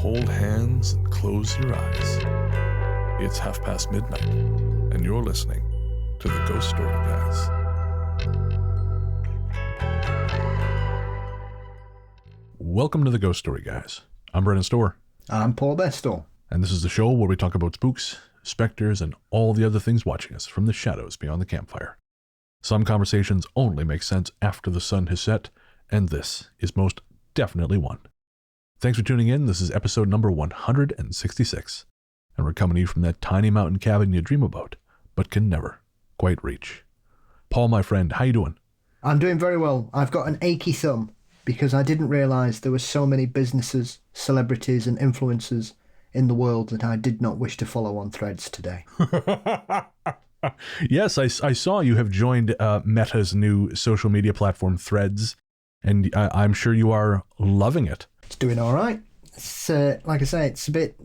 hold hands and close your eyes. It's midnight, and you're listening to the Ghost Story Guys. Welcome to the Ghost Story Guys. I'm Brennan Storr. I'm Paul Bestel. And this is the show where we talk about spooks, specters, and all the other things watching us from the shadows beyond the campfire. Some conversations only make sense after the sun has set, and this is most definitely one. Thanks for tuning in. This is episode number 166, and we're coming to you from that tiny mountain cabin you dream about, but can never quite reach. Paul, my friend, how you doing? I'm doing very well. I've got an achy thumb because I didn't realise there were so many businesses, celebrities and influencers in the world that I did not wish to follow on Threads today. Yes, I saw you have joined Meta's new social media platform, Threads, and I'm sure you are loving it. It's doing all right. It's, like I say, it's a bit...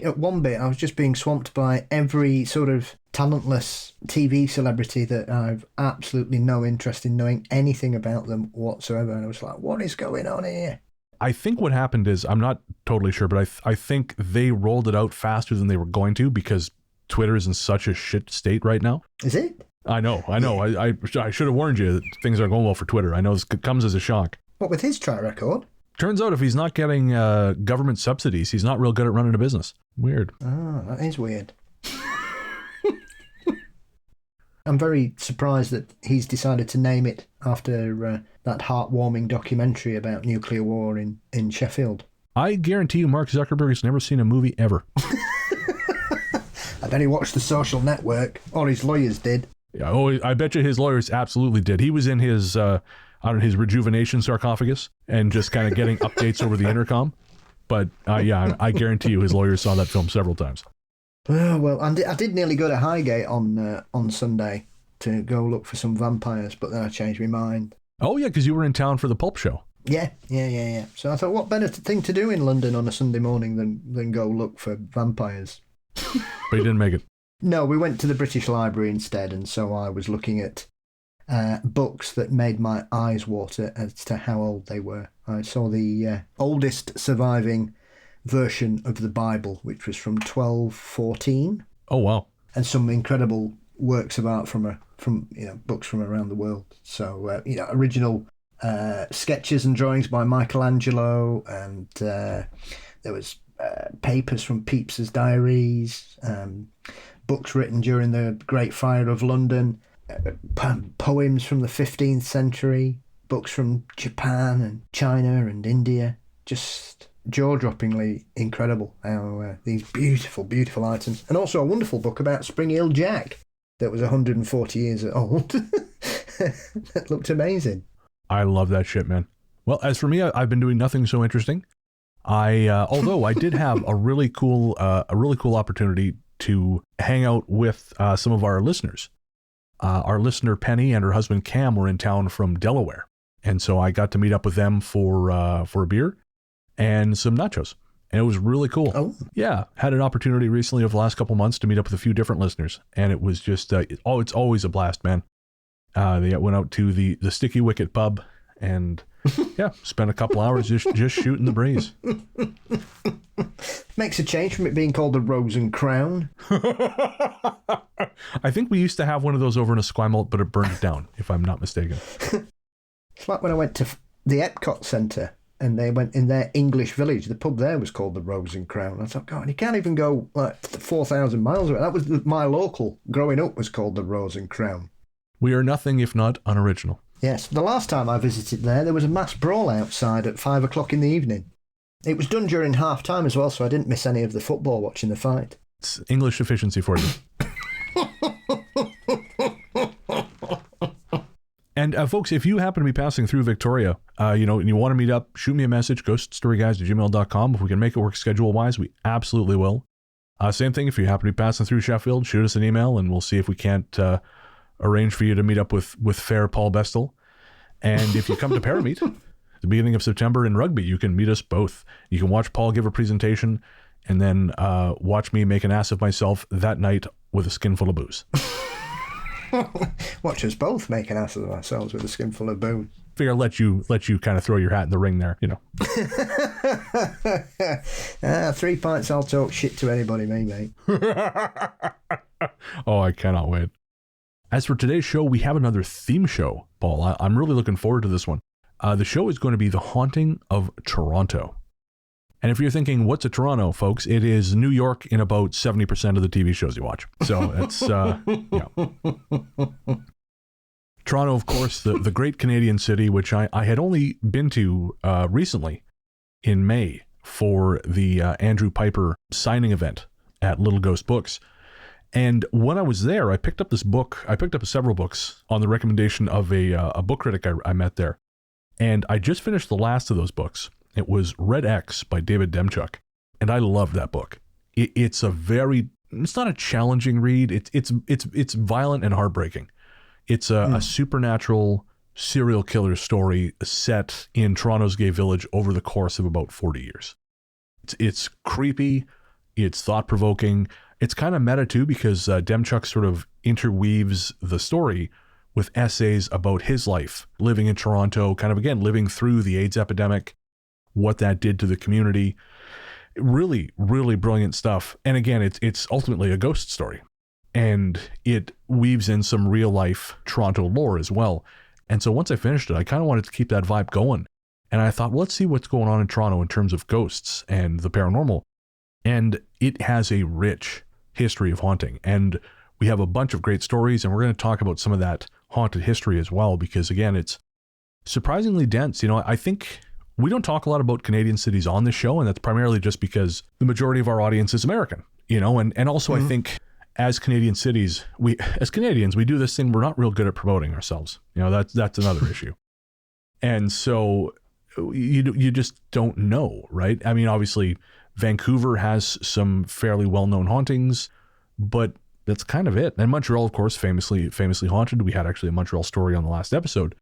At one bit, I was just being swamped by every sort of talentless TV celebrity that I've absolutely no interest in knowing anything about them whatsoever. And I was like, what is going on here? I think what happened is, I'm not totally sure, but I think they rolled it out faster than they were going to because Twitter is in such a shit state right now. Is it? I know. Yeah. I should have warned you that things aren't going well for Twitter. I know this comes as a shock. What with his track record? Turns out if he's not getting government subsidies, he's not real good at running a business. Weird. Oh, that is weird. I'm very surprised that he's decided to name it after that heartwarming documentary about nuclear war in Sheffield. I guarantee you Mark Zuckerberg has never seen a movie ever. I bet he watched The Social Network, or his lawyers did. Yeah, I bet you his lawyers absolutely did. He was in his his rejuvenation sarcophagus and just kind of getting updates over the intercom. But yeah, I guarantee you his lawyers saw that film several times. Oh, well, I did nearly go to Highgate on Sunday to go look for some vampires, but then I changed my mind. Oh, yeah, because you were in town for the pulp show. Yeah. So I thought, what better thing to do in London on a Sunday morning than go look for vampires? But you didn't make it. No, we went to the British Library instead, and so I was looking at books that made my eyes water as to how old they were. I saw the oldest surviving version of the Bible, which was from 1214. Oh, wow. And some incredible works of art from books from around the world. So, original sketches and drawings by Michelangelo, and there was papers from Pepys's diaries, books written during the Great Fire of London, poems from the 15th century, books from Japan and China and India. Just jaw-droppingly incredible how these beautiful, beautiful items. And also a wonderful book about Spring-Heeled Jack that was 140 years old. That looked amazing. I love that shit, man. Well, as for me, I've been doing nothing so interesting. Although I did have a really cool opportunity to hang out with some of our listeners. Our listener Penny and her husband Cam were in town from Delaware, and so I got to meet up with them for a beer and some nachos, and it was really cool. Oh, yeah, had an opportunity recently over the last couple months to meet up with a few different listeners, and it was just it's always a blast, man. They went out to the Sticky Wicket pub and yeah, spent a couple hours just shooting the breeze. Makes a change from it being called the Rose and Crown. I think we used to have one of those over in Esquimalt, but it burned down, if I'm not mistaken. It's like when I went to the Epcot Centre and they went in their English village. The pub there was called the Rose and Crown. I thought, God, you can't even go like 4,000 miles away. That was my local. Growing up was called the Rose and Crown. We are nothing if not unoriginal. Yes, the last time I visited there was a mass brawl outside at 5 o'clock in the evening. It was done during half-time as well, so I didn't miss any of the football watching the fight. It's English efficiency for you. And folks, if you happen to be passing through Victoria, and you want to meet up, shoot me a message, ghoststoryguys@gmail.com. If we can make it work schedule-wise, we absolutely will. Same thing, if you happen to be passing through Sheffield, shoot us an email, and we'll see if we can't arrange for you to meet up with fair Paul Bestel. And if you come to Parameet, the beginning of September in Rugby, you can meet us both. You can watch Paul give a presentation, and then watch me make an ass of myself that night with a skin full of booze. Watch us both make an ass of ourselves with a skin full of booze. figure I'll let you kind of throw your hat in the ring there, 3 pints, I'll talk shit to anybody, me, mate. Oh, I cannot wait. As for today's show, we have another theme show, Paul. I'm really looking forward to this one. The show is going to be The Haunting of Toronto. And if you're thinking, what's a Toronto, folks? It is New York in about 70% of the TV shows you watch. So it's, Toronto, of course, the great Canadian city, which I had only been to recently in May for the Andrew Piper signing event at Little Ghost Books. And when I was there, I picked up this book. I picked up several books on the recommendation of a book critic I met there. And I just finished the last of those books. It was Red X by David Demchuk. And I loved that book. It's not a challenging read. It's violent and heartbreaking. It's a supernatural serial killer story set in Toronto's gay village over the course of about 40 years. It's creepy. It's thought-provoking. It's kind of meta too, because Demchuk sort of interweaves the story with essays about his life living in Toronto, kind of, again, living through the AIDS epidemic, what that did to the community. Really, really brilliant stuff. And again, it's ultimately a ghost story. And it weaves in some real life Toronto lore as well. And so once I finished it, I kind of wanted to keep that vibe going. And I thought, well, let's see what's going on in Toronto in terms of ghosts and the paranormal. And it has a rich history of haunting. And we have a bunch of great stories, and we're going to talk about some of that haunted history as well, because again, it's surprisingly dense. I think we don't talk a lot about Canadian cities on this show, and that's primarily just because the majority of our audience is American, and also I think as Canadian cities, as Canadians, we do this thing, we're not real good at promoting ourselves. That's another issue. And so you just don't know, right? I mean, obviously Vancouver has some fairly well-known hauntings, but that's kind of it. And Montreal, of course, famously haunted. We had actually a Montreal story on the last episode.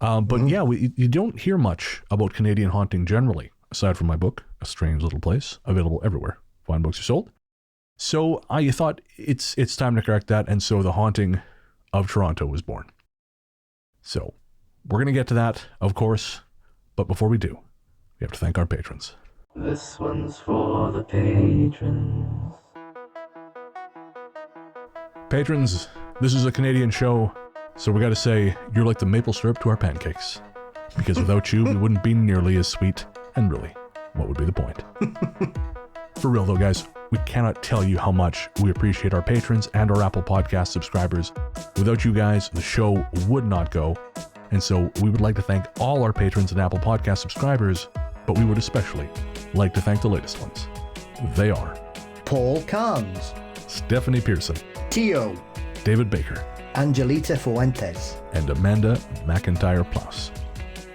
You don't hear much about Canadian haunting generally, aside from my book, A Strange Little Place, available everywhere fine books are sold. So I thought it's time to correct that, and so The Haunting of Toronto was born. So we're going to get to that, of course, but before we do, we have to thank our patrons. This one's for the patrons. Patrons, this is a Canadian show, so we got to say you're like the maple syrup to our pancakes. Because without you, we wouldn't be nearly as sweet, and really, what would be the point? For real though, guys, we cannot tell you how much we appreciate our patrons and our Apple Podcast subscribers. Without you guys, the show would not go. And so we would like to thank all our patrons and Apple Podcast subscribers, but we would especially like to thank the latest ones. They are Paul Carnes, Stephanie Pearson, Tio, David Baker, Angelita Fuentes, and Amanda McIntyre-Plus.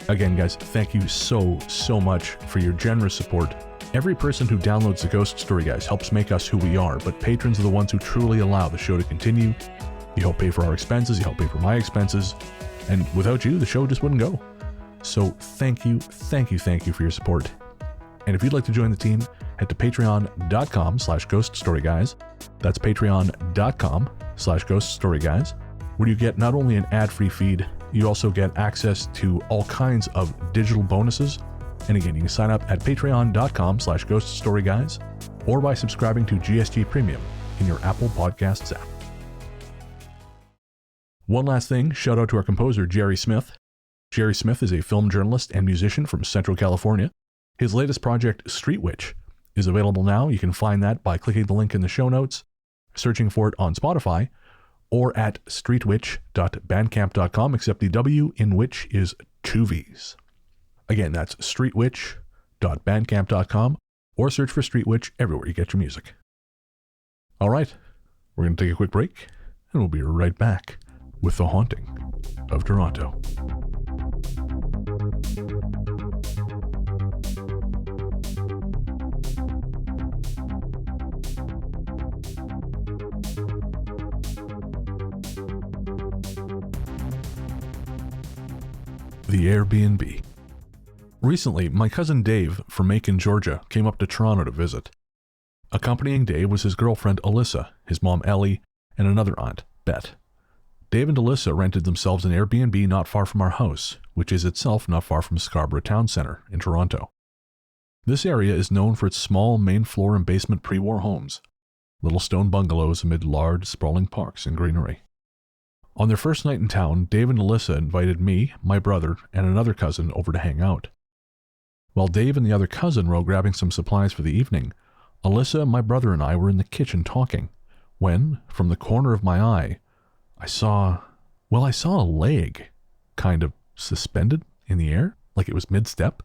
Again, guys, thank you so much for your generous support. Every person who downloads the Ghost Story Guys helps make us who we are, but patrons are the ones who truly allow the show to continue. You help pay for our expenses, you help pay for my expenses, and without you, the show just wouldn't go. So thank you for your support. And if you'd like to join the team, head to patreon.com/ghoststoryguys. That's patreon.com/ghoststoryguys, where you get not only an ad-free feed, you also get access to all kinds of digital bonuses. And again, you can sign up at patreon.com/ghoststoryguys or by subscribing to GSG Premium in your Apple Podcasts app. One last thing, shout out to our composer, Jerry Smith. Jerry Smith is a film journalist and musician from Central California. His latest project, Street Witch, is available now. You can find that by clicking the link in the show notes, searching for it on Spotify, or at streetwitch.bandcamp.com, except the W in which is 2 V's. Again, that's streetwitch.bandcamp.com, or search for Street Witch everywhere you get your music. All right, we're going to take a quick break, and we'll be right back with The Haunting of Toronto. The AirBNB. Recently, my cousin Dave from Macon, Georgia, came up to Toronto to visit. Accompanying Dave was his girlfriend Alyssa, his mom Ellie, and another aunt, Bet. Dave and Alyssa rented themselves an AirBNB not far from our house, which is itself not far from Scarborough Town Centre in Toronto. This area is known for its small main floor and basement pre-war homes, little stone bungalows amid large, sprawling parks and greenery. On their first night in town, Dave and Alyssa invited me, my brother, and another cousin over to hang out. While Dave and the other cousin were grabbing some supplies for the evening, Alyssa, my brother, and I were in the kitchen talking, when, from the corner of my eye, I saw a leg, kind of suspended in the air, like it was mid-step.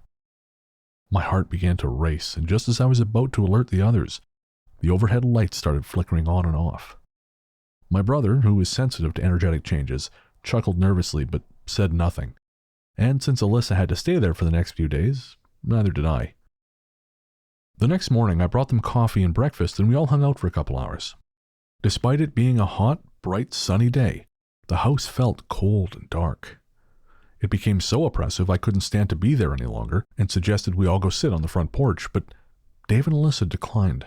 My heart began to race, and just as I was about to alert the others, the overhead lights started flickering on and off. My brother, who is sensitive to energetic changes, chuckled nervously but said nothing. And since Alyssa had to stay there for the next few days, neither did I. The next morning, I brought them coffee and breakfast, and we all hung out for a couple hours. Despite it being a hot, bright, sunny day, the house felt cold and dark. It became so oppressive I couldn't stand to be there any longer and suggested we all go sit on the front porch, but Dave and Alyssa declined.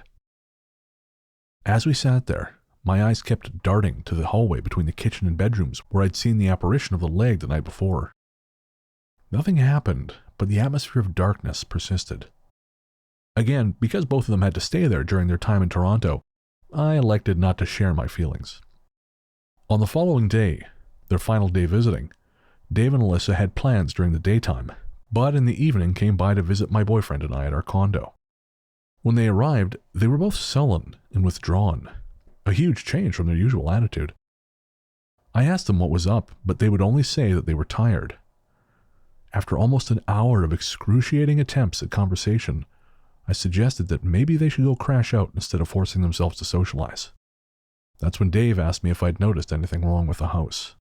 As we sat there, my eyes kept darting to the hallway between the kitchen and bedrooms where I'd seen the apparition of the leg the night before. Nothing happened, but the atmosphere of darkness persisted. Again, because both of them had to stay there during their time in Toronto, I elected not to share my feelings. On the following day, their final day visiting, Dave and Alyssa had plans during the daytime, but in the evening came by to visit my boyfriend and I at our condo. When they arrived, they were both sullen and withdrawn, a huge change from their usual attitude. I asked them what was up, but they would only say that they were tired. After almost an hour of excruciating attempts at conversation, I suggested that maybe they should go crash out instead of forcing themselves to socialize. That's when Dave asked me if I'd noticed anything wrong with the house.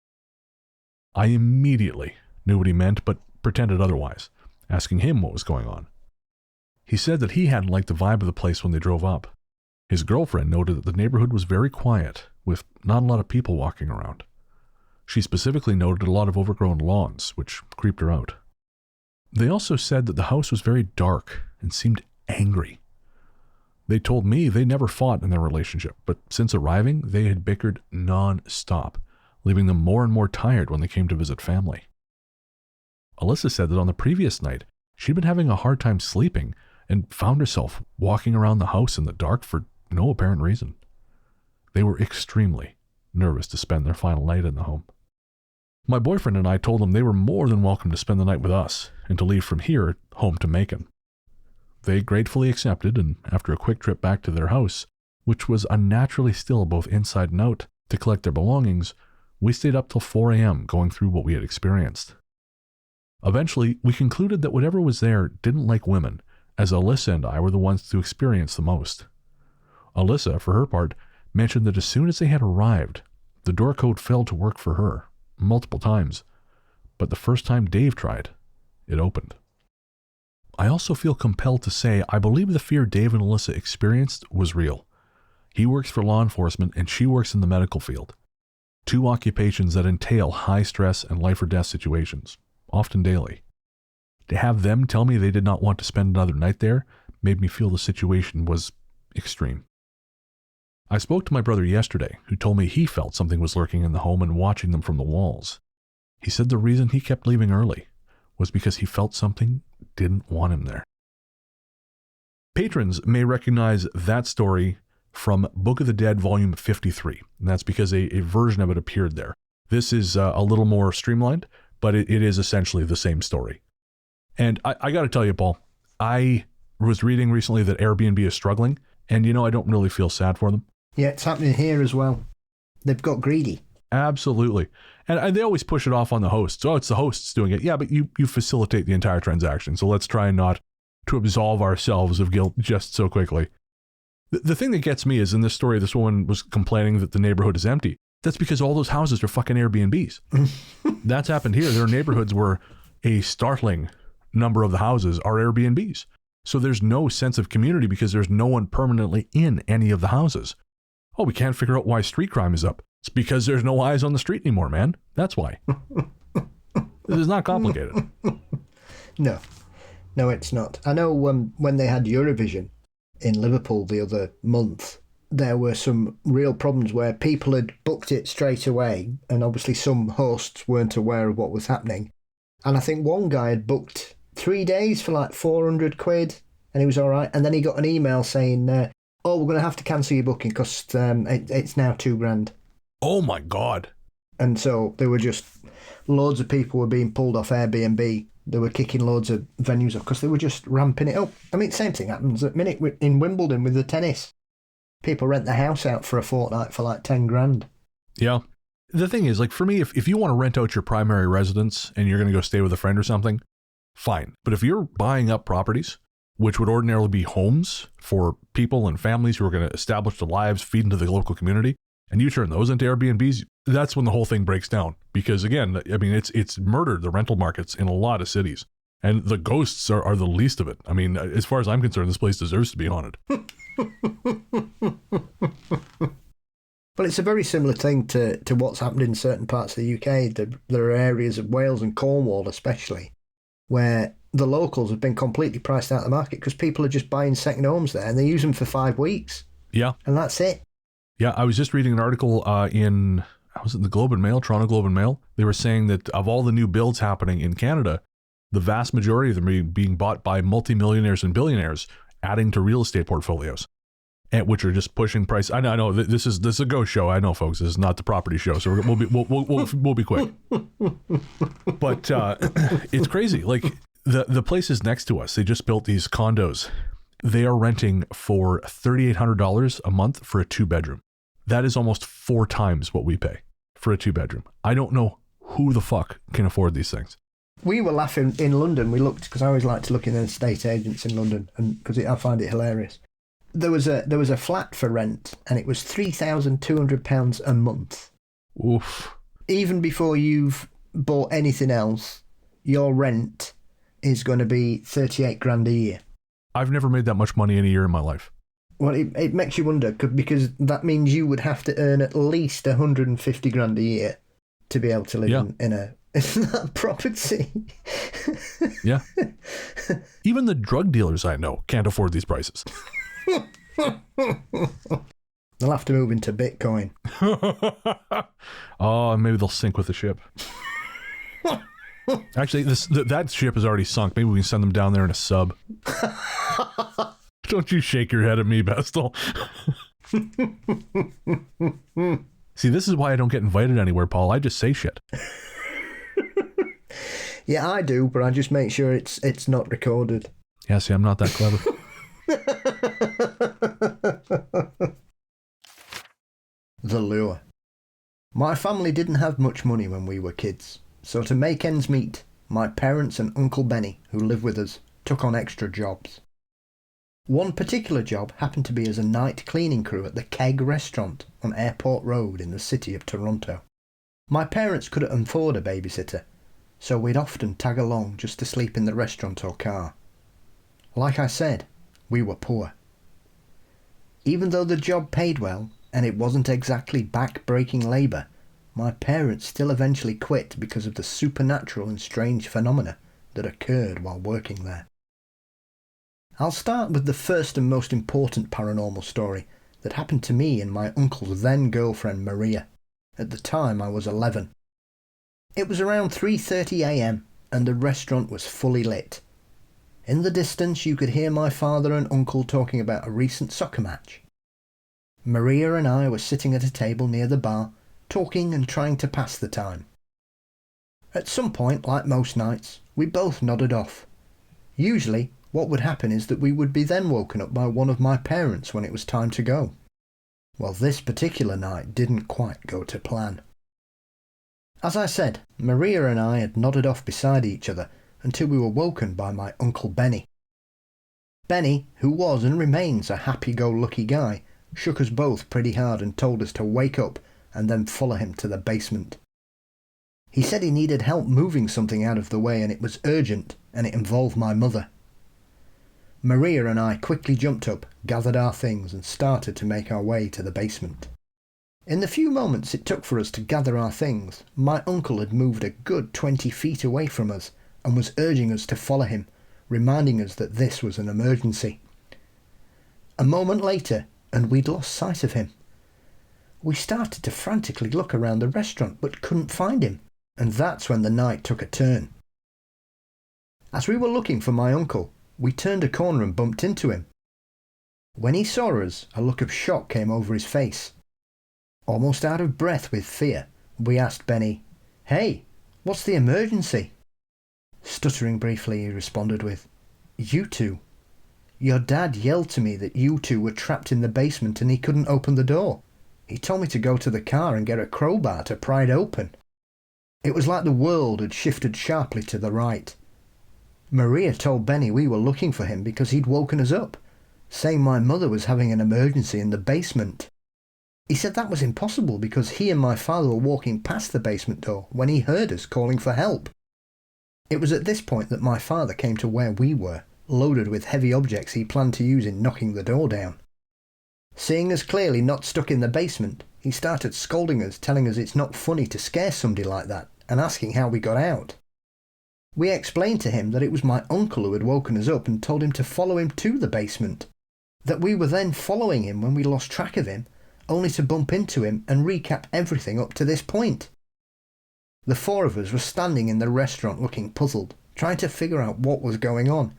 I immediately knew what he meant, but pretended otherwise, asking him what was going on. He said that he hadn't liked the vibe of the place when they drove up. His girlfriend noted that the neighborhood was very quiet, with not a lot of people walking around. She specifically noted a lot of overgrown lawns, which creeped her out. They also said that the house was very dark and seemed angry. They told me they never fought in their relationship, but since arriving, they had bickered non-stop, leaving them more and more tired when they came to visit family. Alyssa said that on the previous night, she'd been having a hard time sleeping and found herself walking around the house in the dark for no apparent reason. They were extremely nervous to spend their final night in the home. My boyfriend and I told them they were more than welcome to spend the night with us and to leave from here home to Macon. They gratefully accepted, and after a quick trip back to their house, which was unnaturally still both inside and out, to collect their belongings, we stayed up till 4 a.m. going through what we had experienced. Eventually, we concluded that whatever was there didn't like women, as Alyssa and I were the ones to experience the most. Alyssa, for her part, mentioned that as soon as they had arrived, the door code failed to work for her, multiple times, but the first time Dave tried, it opened. I also feel compelled to say I believe the fear Dave and Alyssa experienced was real. He works for law enforcement and she works in the medical field. Two occupations that entail high stress and life or death situations, often daily. To have them tell me they did not want to spend another night there made me feel the situation was extreme. I spoke to my brother yesterday, who told me he felt something was lurking in the home and watching them from the walls. He said the reason he kept leaving early was because he felt something didn't want him there. Patrons may recognize that story from Book of the Dead Volume 53, and that's because a version of it appeared there. This is a little more streamlined, but it is essentially the same story. And I got to tell you, Paul, I was reading recently that Airbnb is struggling, and I don't really feel sad for them. Yeah, it's happening here as well. They've got greedy. Absolutely. And they always push it off on the hosts. Oh, it's the hosts doing it. Yeah, but you facilitate the entire transaction, so let's try not to absolve ourselves of guilt just so quickly. The thing that gets me is in this story, this woman was complaining that the neighborhood is empty. That's because all those houses are fucking Airbnbs. That's happened here. There are neighborhoods where a startling number of the houses are Airbnbs. So there's no sense of community because there's no one permanently in any of the houses. Oh, we can't figure out why street crime is up. It's because there's no eyes on the street anymore, man. That's why. This is not complicated. No, it's not. I know when they had Eurovision in Liverpool the other month, there were some real problems where people had booked it straight away, and obviously some hosts weren't aware of what was happening. And I think one guy had booked 3 days for like 400 quid, and he was all right. And then he got an email saying, oh, we're going to have to cancel your booking because it's now $2,000. Oh my God. And so there were just loads of people were being pulled off Airbnb. They were kicking loads of venues off because they were just ramping it up. I mean, same thing happens at minute in Wimbledon with the tennis. People rent the house out for a fortnight for like $10,000. Yeah. The thing is, like for me, if you want to rent out your primary residence and you're going to go stay with a friend or something, fine. But if you're buying up properties, which would ordinarily be homes for people and families who are going to establish their lives, feed into the local community, and you turn those into Airbnbs, that's when the whole thing breaks down. Because again, I mean, it's murdered the rental markets in a lot of cities. And the ghosts are the least of it. I mean, as far as I'm concerned, this place deserves to be haunted. Well, it's a very similar thing to what's happened in certain parts of the UK. There are areas of Wales and Cornwall especially where the locals have been completely priced out of the market because people are just buying second homes there and they use them for 5 weeks. Yeah. And that's it. Yeah, I was just reading an article in, was it the Globe and Mail, Toronto Globe and Mail? They were saying that of all the new builds happening in Canada, the vast majority of them are being bought by multimillionaires and billionaires, adding to real estate portfolios, and which are just pushing price. I know this is a ghost show. I know, folks, this is not the property show, so we'll be quick. But it's crazy. Like the places next to us, they just built these condos. They are renting for $3,800 a month for a 2-bedroom. That is almost 4 times what we pay for a 2-bedroom. I don't know who the fuck can afford these things. We were laughing in London. We looked, because I always like to look in estate agents in London, and because I find it hilarious. There was a flat for rent, and it was £3,200 a month. Oof. Even before you've bought anything else, your rent is going to be $38,000 a year. I've never made that much money in a year in my life. Well, it makes you wonder, because that means you would have to earn at least $150,000 a year to be able to live in that property. Yeah. Even the drug dealers I know can't afford these prices. They'll have to move into Bitcoin. Oh, maybe they'll sink with the ship. Actually, that ship is already sunk. Maybe we can send them down there in a sub. Don't you shake your head at me, Bestel. See, this is why I don't get invited anywhere, Paul. I just say shit. Yeah, I do, but I just make sure it's not recorded. Yeah, see, I'm not that clever. The lure. My family didn't have much money when we were kids, so to make ends meet, my parents and Uncle Benny, who live with us, took on extra jobs. One particular job happened to be as a night cleaning crew at the Keg restaurant on Airport Road in the city of Toronto. My parents couldn't afford a babysitter, so we'd often tag along just to sleep in the restaurant or car. Like I said, we were poor. Even though the job paid well, and it wasn't exactly back-breaking labour, my parents still eventually quit because of the supernatural and strange phenomena that occurred while working there. I'll start with the first and most important paranormal story that happened to me and my uncle's then-girlfriend Maria. At the time I was 11. It was around 3:30 a.m. and the restaurant was fully lit. In the distance you could hear my father and uncle talking about a recent soccer match. Maria and I were sitting at a table near the bar, talking and trying to pass the time. At some point, like most nights, we both nodded off. Usually, what would happen is that we would be then woken up by one of my parents when it was time to go. Well, this particular night didn't quite go to plan. As I said, Maria and I had nodded off beside each other until we were woken by my Uncle Benny. Benny, who was and remains a happy-go-lucky guy, shook us both pretty hard and told us to wake up and then follow him to the basement. He said he needed help moving something out of the way and it was urgent and it involved my mother. Maria and I quickly jumped up, gathered our things and started to make our way to the basement. In the few moments it took for us to gather our things, my uncle had moved a good 20 feet away from us and was urging us to follow him, reminding us that this was an emergency. A moment later, and we'd lost sight of him. We started to frantically look around the restaurant but couldn't find him, and that's when the night took a turn. As we were looking for my uncle, we turned a corner and bumped into him. When he saw us, a look of shock came over his face. Almost out of breath with fear, we asked Benny, "Hey, what's the emergency?" Stuttering briefly, he responded with, "You two. Your dad yelled to me that you two were trapped in the basement and he couldn't open the door. He told me to go to the car and get a crowbar to pry it open." It was like the world had shifted sharply to the right. Maria told Benny we were looking for him because he'd woken us up, saying my mother was having an emergency in the basement. He said that was impossible because he and my father were walking past the basement door when he heard us calling for help. It was at this point that my father came to where we were, loaded with heavy objects he planned to use in knocking the door down. Seeing us clearly not stuck in the basement, he started scolding us, telling us it's not funny to scare somebody like that, and asking how we got out. We explained to him that it was my uncle who had woken us up and told him to follow him to the basement, that we were then following him when we lost track of him, only to bump into him and recap everything up to this point. The four of us were standing in the restaurant looking puzzled, trying to figure out what was going on,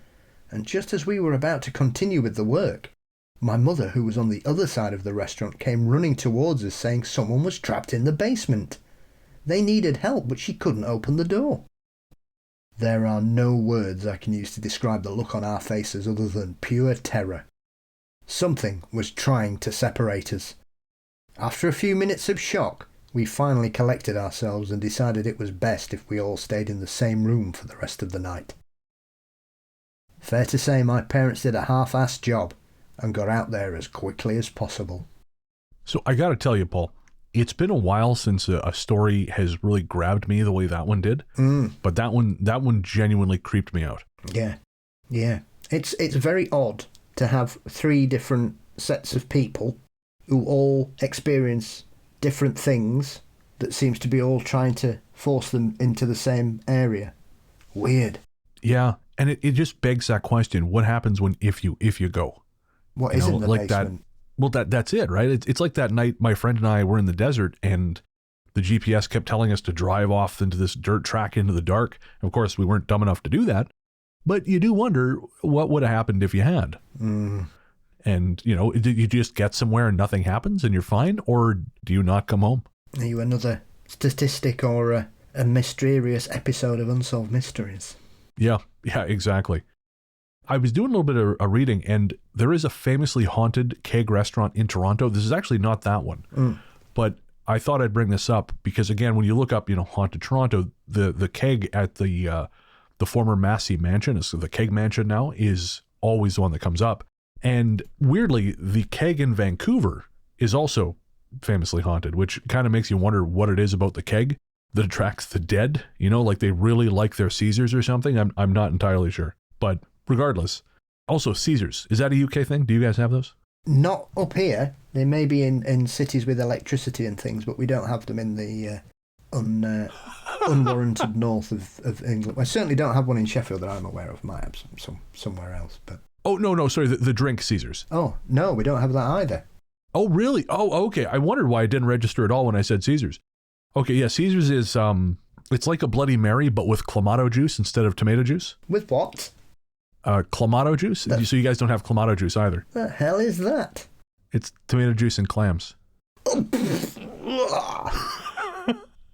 and just as we were about to continue with the work, my mother, who was on the other side of the restaurant, came running towards us saying someone was trapped in the basement. They needed help, but she couldn't open the door. There are no words I can use to describe the look on our faces other than pure terror. Something was trying to separate us. After a few minutes of shock, we finally collected ourselves and decided it was best if we all stayed in the same room for the rest of the night. Fair to say my parents did a half-assed job and got out there as quickly as possible. So I got to tell you, Paul, it's been a while since a story has really grabbed me the way that one did. But that one genuinely creeped me out. Yeah. It's very odd to have three different sets of people who all experience different things that seems to be all trying to force them into the same area. Weird. Yeah, and it just begs that question: what happens if you go? What is in the like basement? That, well, that's it, right? It's like that night my friend and I were in the desert, and the GPS kept telling us to drive off into this dirt track into the dark. And of course, we weren't dumb enough to do that. But you do wonder what would have happened if you had. And, did you just get somewhere and nothing happens and you're fine? Or do you not come home? Are you another statistic or a mysterious episode of Unsolved Mysteries? Yeah, exactly. I was doing a little bit of a reading, and there is a famously haunted keg restaurant in Toronto. This is actually not that one. But I thought I'd bring this up because, again, when you look up, haunted Toronto, the keg at the former Massey Mansion, so the keg mansion now, is always the one that comes up. And weirdly, the keg in Vancouver is also famously haunted, which kind of makes you wonder what it is about the keg that attracts the dead. Like they really like their Caesars or something. I'm not entirely sure. But regardless, also Caesars, is that a UK thing? Do you guys have those? Not up here. They may be in cities with electricity and things, but we don't have them in the unwarranted north of England. I certainly don't have one in Sheffield that I'm aware of. Might have somewhere else, but... Oh, no, sorry, the drink Caesars. Oh, no, we don't have that either. Oh, really? Oh, okay. I wondered why it didn't register at all when I said Caesars. Okay, yeah, Caesars is, it's like a Bloody Mary, but with Clamato juice instead of tomato juice. With what? Clamato juice? So you guys don't have Clamato juice either. The hell is that? It's tomato juice and clams.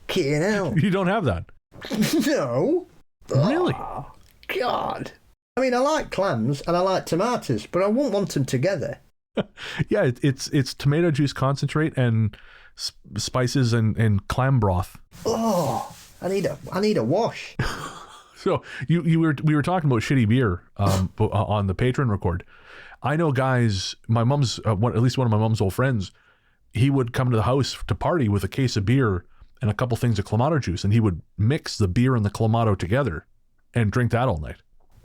Kidding out. You don't have that? No. Really? Oh, God. I mean, I like clams and I like tomatoes, but I wouldn't want them together. Yeah, it's tomato juice concentrate and spices and clam broth. Oh, I need a wash. So we were talking about shitty beer on the Patreon record. I know guys. My mom's at least one of my mom's old friends. He would come to the house to party with a case of beer and a couple things of Clamato juice, and he would mix the beer and the Clamato together and drink that all night.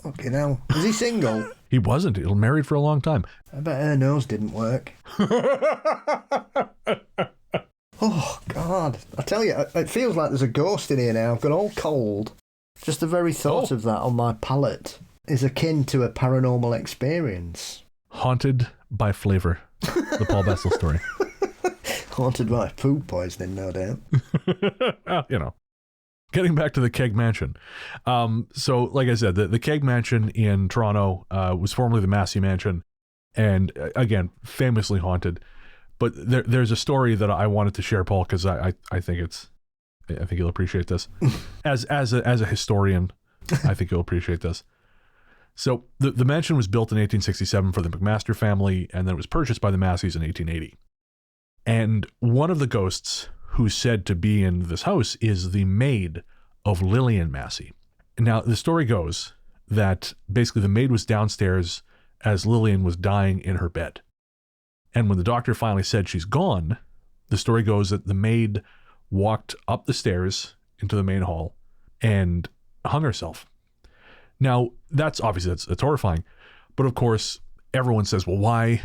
Okay, now was he single? He wasn't. He was married for a long time. I bet her nose didn't work. Oh God! I tell you, it feels like there's a ghost in here now. I've got all cold. Just the very thought of that on my palate is akin to a paranormal experience. Haunted by Flavor, the Paul Bessel story. Haunted by food poisoning, no doubt. You know, getting back to the Keg Mansion. So, like I said, the Keg Mansion in Toronto was formerly the Massey Mansion, and again, famously haunted. But there's a story that I wanted to share, Paul, because I think you'll appreciate this. As a historian, I think you'll appreciate this. So the mansion was built in 1867 for the McMaster family, and then it was purchased by the Masseys in 1880. And one of the ghosts who's said to be in this house is the maid of Lillian Massey. Now, the story goes that basically the maid was downstairs as Lillian was dying in her bed. And when the doctor finally said she's gone, the story goes that the maid walked up the stairs into the main hall and hung herself. Now, that's horrifying. But of course, everyone says, well, why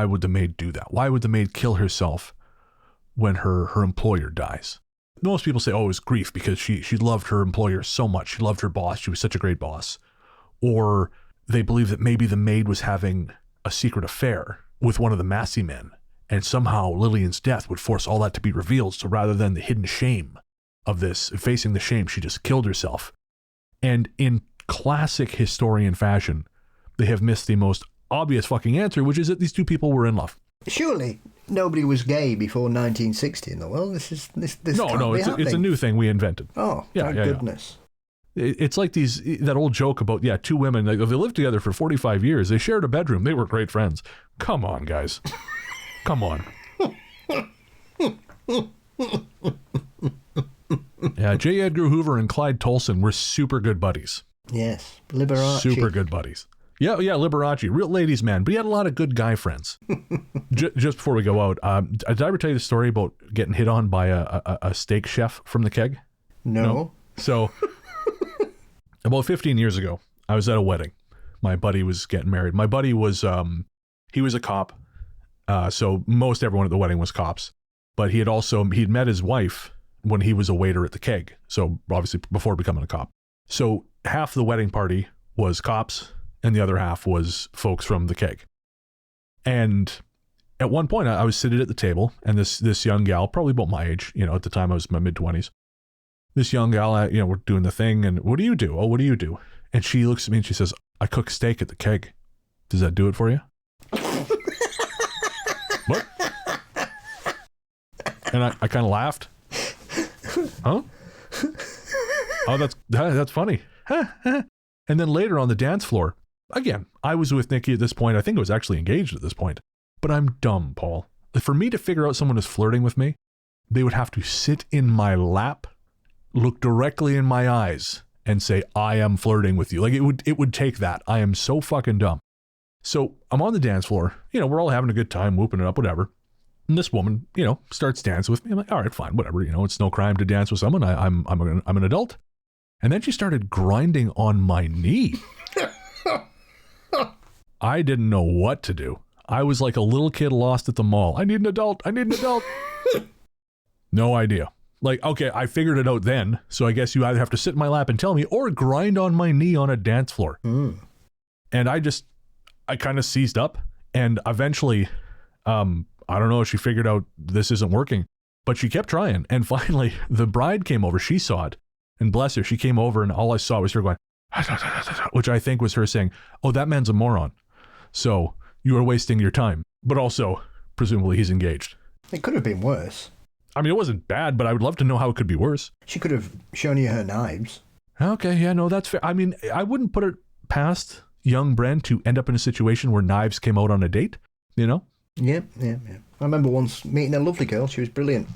would the maid do that? Why would the maid kill herself when her employer dies? Most people say, oh, it was grief because she loved her employer so much. She loved her boss. She was such a great boss. Or they believe that maybe the maid was having a secret affair with one of the Massey men, and somehow Lillian's death would force all that to be revealed. So rather than the hidden shame of this, facing the shame, she just killed herself. And in classic historian fashion, they have missed the most obvious fucking answer, which is that these two people were in love. Surely nobody was gay before 1960 in the world. This No, it's a new thing we invented. Oh, thank goodness. Yeah. It's like that old joke about, two women, like, they lived together for 45 years. They shared a bedroom. They were great friends. Come on, guys. Come on. Yeah, J. Edgar Hoover and Clyde Tolson were super good buddies. Yes, Liberace. Super good buddies. Yeah, Liberace, real ladies' man, but he had a lot of good guy friends. Just before we go out, did I ever tell you the story about getting hit on by a steak chef from the Keg? No. So, about 15 years ago, I was at a wedding. My buddy was getting married. My buddy was, he was a cop, so most everyone at the wedding was cops. But he'd met his wife when he was a waiter at the Keg, so obviously before becoming a cop. So half the wedding party was cops, and the other half was folks from the Keg. And at one point, I was sitting at the table, and this young gal, probably about my age, at the time I was in my mid-20s, this young gal, we're doing the thing, and what do you do? Oh, what do you do? And she looks at me and she says, I cook steak at the Keg. Does that do it for you? What? And I kind of laughed. Huh? Oh, that's funny. And then later on the dance floor, again, I was with Nikki at this point. I think I was actually engaged at this point. But I'm dumb, Paul. For me to figure out someone is flirting with me, they would have to sit in my lap, look directly in my eyes, and say, I am flirting with you. Like, it would take that. I am so fucking dumb. So I'm on the dance floor. We're all having a good time, whooping it up, whatever. And this woman, starts dancing with me. I'm like, all right, fine, whatever. It's no crime to dance with someone. I'm an adult. And then she started grinding on my knee. I didn't know what to do. I was like a little kid lost at the mall. I need an adult. No idea. Like, okay, I figured it out then. So I guess you either have to sit in my lap and tell me or grind on my knee on a dance floor. Mm. And I kind of seized up. And eventually, I don't know if she figured out this isn't working, but she kept trying. And finally, the bride came over. She saw it. And bless her, she came over and all I saw was her going, which I think was her saying, oh, that man's a moron. So you are wasting your time. But also, presumably, he's engaged. It could have been worse. I mean, it wasn't bad, but I would love to know how it could be worse. She could have shown you her knives. Okay, yeah, no, that's fair. I mean, I wouldn't put it past young Bren to end up in a situation where knives came out on a date, Yeah. I remember once meeting a lovely girl. She was brilliant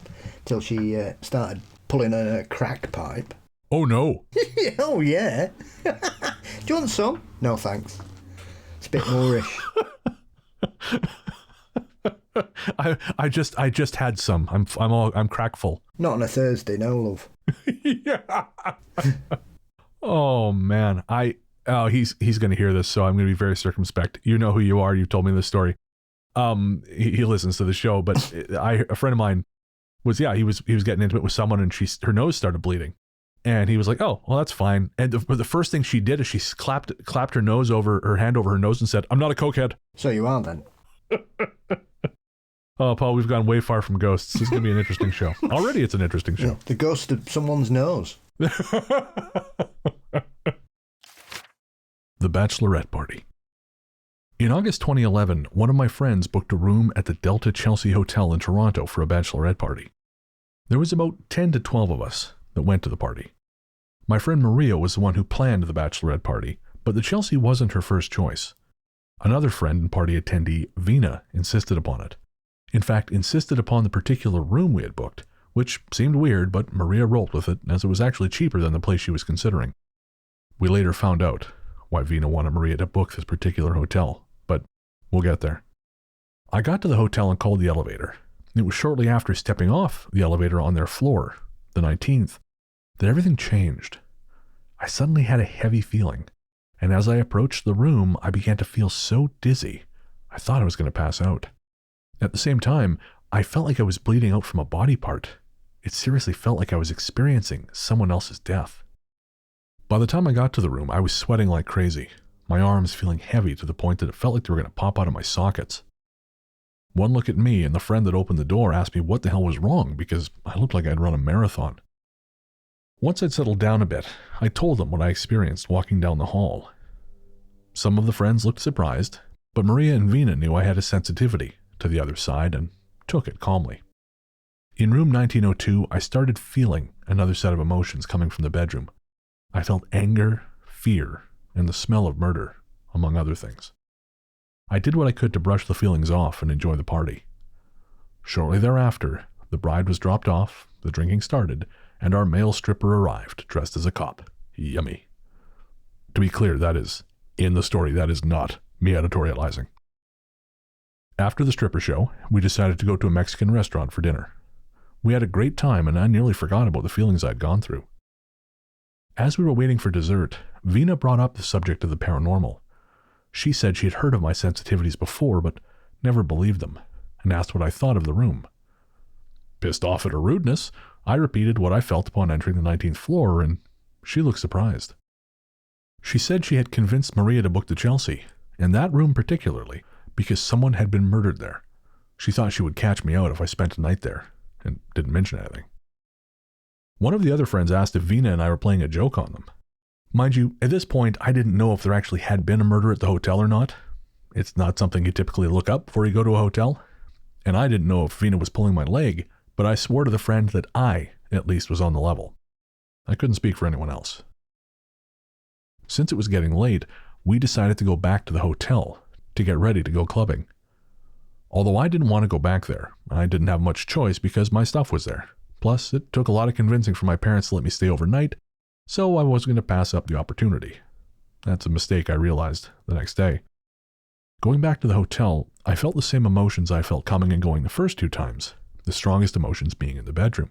till she started pulling a crack pipe. Oh, no. Oh, yeah. Do you want some? No, thanks. It's a bit Moorish. I just had some. I'm crack full. Not on a Thursday, no, love. Yeah. Oh, man. He's going to hear this, so I'm going to be very circumspect. You know who you are. You've told me this story. He listens to the show, but a friend of mine was, he was getting intimate with someone and her nose started bleeding. And he was like, oh, well, that's fine. And the first thing she did is she clapped her nose over her hand over her nose and said, I'm not a cokehead. So you are then. Oh, Paul, we've gone way far from ghosts. This is going to be an interesting show. Already it's an interesting show. Yeah, the ghost of someone's nose. The Bachelorette Party. In August 2011, one of my friends booked a room at the Delta Chelsea Hotel in Toronto for a bachelorette party. There was about 10 to 12 of us that went to the party. My friend Maria was the one who planned the bachelorette party, but the Chelsea wasn't her first choice. Another friend and party attendee, Vina, insisted upon it. In fact, insisted upon the particular room we had booked, which seemed weird, but Maria rolled with it, as it was actually cheaper than the place she was considering. We later found out why Vina wanted Maria to book this particular hotel, but we'll get there. I got to the hotel and called the elevator. It was shortly after stepping off the elevator on their floor, the 19th, that everything changed. I suddenly had a heavy feeling, and as I approached the room, I began to feel so dizzy, I thought I was going to pass out. At the same time, I felt like I was bleeding out from a body part. It seriously felt like I was experiencing someone else's death. By the time I got to the room, I was sweating like crazy, my arms feeling heavy to the point that it felt like they were going to pop out of my sockets. One look at me and the friend that opened the door asked me what the hell was wrong because I looked like I'd run a marathon. Once I'd settled down a bit, I told them what I experienced walking down the hall. Some of the friends looked surprised, but Maria and Vina knew I had a sensitivity to the other side and took it calmly. In room 1902, I started feeling another set of emotions coming from the bedroom. I felt anger, fear, and the smell of murder, among other things. I did what I could to brush the feelings off and enjoy the party. Shortly thereafter, the bride was dropped off, the drinking started, and our male stripper arrived, dressed as a cop. Yummy. To be clear, that is in the story. That is not me editorializing. After the stripper show, we decided to go to a Mexican restaurant for dinner. We had a great time, and I nearly forgot about the feelings I'd gone through. As we were waiting for dessert, Vina brought up the subject of the paranormal. She said she had heard of my sensitivities before, but never believed them, and asked what I thought of the room. Pissed off at her rudeness, I repeated what I felt upon entering the 19th floor, and she looked surprised. She said she had convinced Maria to book the Chelsea, and that room particularly, because someone had been murdered there. She thought she would catch me out if I spent a night there, and didn't mention anything. One of the other friends asked if Vina and I were playing a joke on them. Mind you, at this point, I didn't know if there actually had been a murder at the hotel or not. It's not something you typically look up before you go to a hotel. And I didn't know if Vina was pulling my leg, but I swore to the friend that I, at least, was on the level. I couldn't speak for anyone else. Since it was getting late, we decided to go back to the hotel to get ready to go clubbing. Although I didn't want to go back there, I didn't have much choice because my stuff was there. Plus, it took a lot of convincing for my parents to let me stay overnight, so I wasn't going to pass up the opportunity. That's a mistake I realized the next day. Going back to the hotel, I felt the same emotions I felt coming and going the first two times, the strongest emotions being in the bedroom.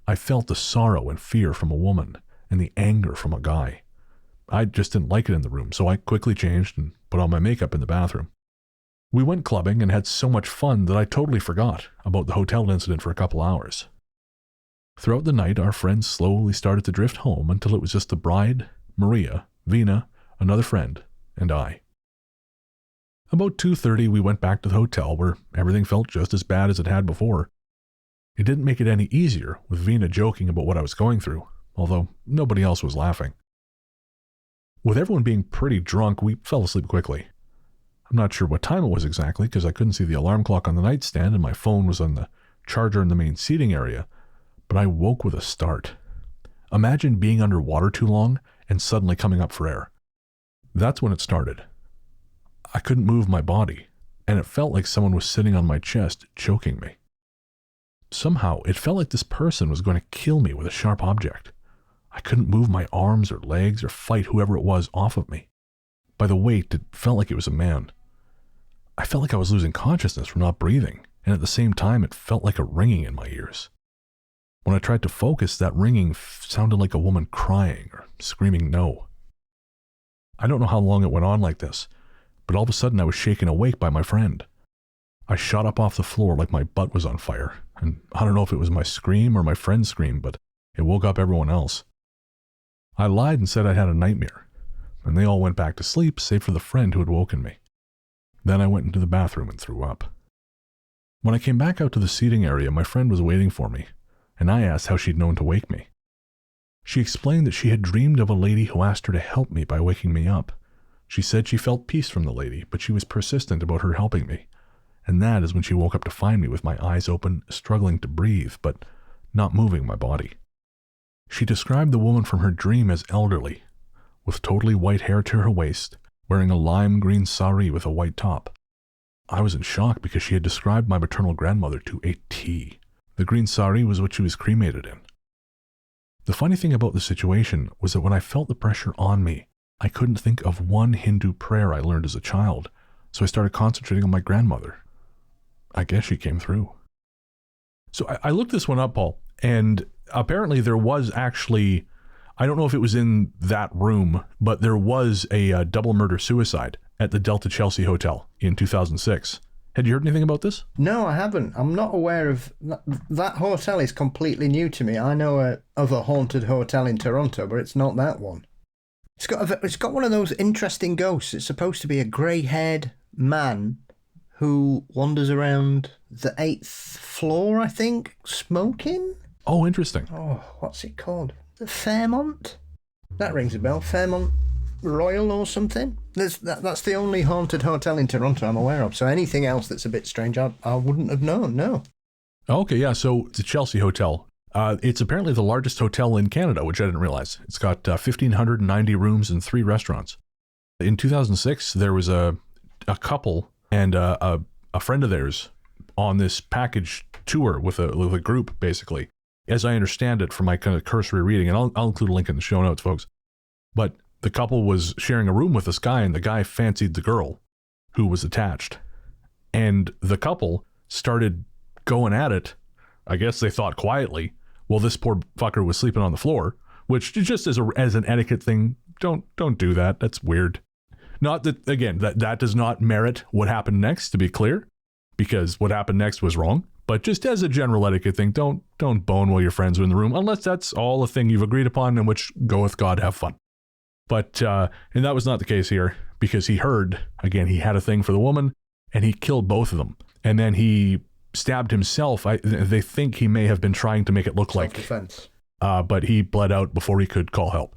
I felt the sorrow and fear from a woman, and the anger from a guy. I just didn't like it in the room, so I quickly changed and put on my makeup in the bathroom. We went clubbing and had so much fun that I totally forgot about the hotel incident for a couple hours. Throughout the night, our friends slowly started to drift home until it was just the bride, Maria, Vina, another friend, and I. About 2:30, we went back to the hotel where everything felt just as bad as it had before. It didn't make it any easier with Vina joking about what I was going through, although nobody else was laughing. With everyone being pretty drunk, we fell asleep quickly. I'm not sure what time it was exactly because I couldn't see the alarm clock on the nightstand and my phone was on the charger in the main seating area, but I woke with a start. Imagine being underwater too long and suddenly coming up for air. That's when it started. I couldn't move my body, and it felt like someone was sitting on my chest, choking me. Somehow, it felt like this person was going to kill me with a sharp object. I couldn't move my arms or legs or fight whoever it was off of me. By the weight, it felt like it was a man. I felt like I was losing consciousness from not breathing, and at the same time, it felt like a ringing in my ears. When I tried to focus, that ringing sounded like a woman crying or screaming no. I don't know how long it went on like this, but all of a sudden I was shaken awake by my friend. I shot up off the floor like my butt was on fire, and I don't know if it was my scream or my friend's scream, but it woke up everyone else. I lied and said I had a nightmare, and they all went back to sleep, save for the friend who had woken me. Then I went into the bathroom and threw up. When I came back out to the seating area, my friend was waiting for me, and I asked how she'd known to wake me. She explained that she had dreamed of a lady who asked her to help me by waking me up. She said she felt peace from the lady, but she was persistent about her helping me. And that is when she woke up to find me with my eyes open, struggling to breathe, but not moving my body. She described the woman from her dream as elderly, with totally white hair to her waist, wearing a lime green sari with a white top. I was in shock because she had described my maternal grandmother to a T. The green sari was what she was cremated in. The funny thing about the situation was that when I felt the pressure on me, I couldn't think of one Hindu prayer I learned as a child, so I started concentrating on my grandmother. I guess she came through. So I looked this one up, Paul, and apparently there was actually, I don't know if it was in that room, but there was a double murder-suicide at the Delta Chelsea Hotel in 2006. Had you heard anything about this? No, I haven't. I'm not aware of that. That hotel is completely new to me. I know of a haunted hotel in Toronto, but it's not that one. It's got one of those interesting ghosts. It's supposed to be a grey-haired man who wanders around the 8th floor, I think, smoking. Oh, interesting. Oh, what's it called? The Fairmont? That rings a bell. Fairmont Royal or something? That's the only haunted hotel in Toronto I'm aware of. So anything else that's a bit strange, I wouldn't have known, no. Okay, yeah, so it's a Chelsea hotel. It's apparently the largest hotel in Canada, which I didn't realize. It's got 1,590 rooms and 3 restaurants. In 2006, there was a couple and a friend of theirs on this package tour with a group, basically. As I understand it from my kind of cursory reading, and I'll include a link in the show notes, folks. But the couple was sharing a room with this guy, and the guy fancied the girl who was attached. And the couple started going at it. I guess they thought quietly. Well, this poor fucker was sleeping on the floor, which just as an etiquette thing, don't do that. That's weird. Not that, again, that does not merit what happened next, to be clear, because what happened next was wrong. But just as a general etiquette thing, don't bone while your friends are in the room, unless that's all a thing you've agreed upon, in which go with God, have fun. But, and that was not the case here, because he heard, again, he had a thing for the woman, and he killed both of them. And then he stabbed himself. They think he may have been trying to make it look like self-defense. But he bled out before he could call help.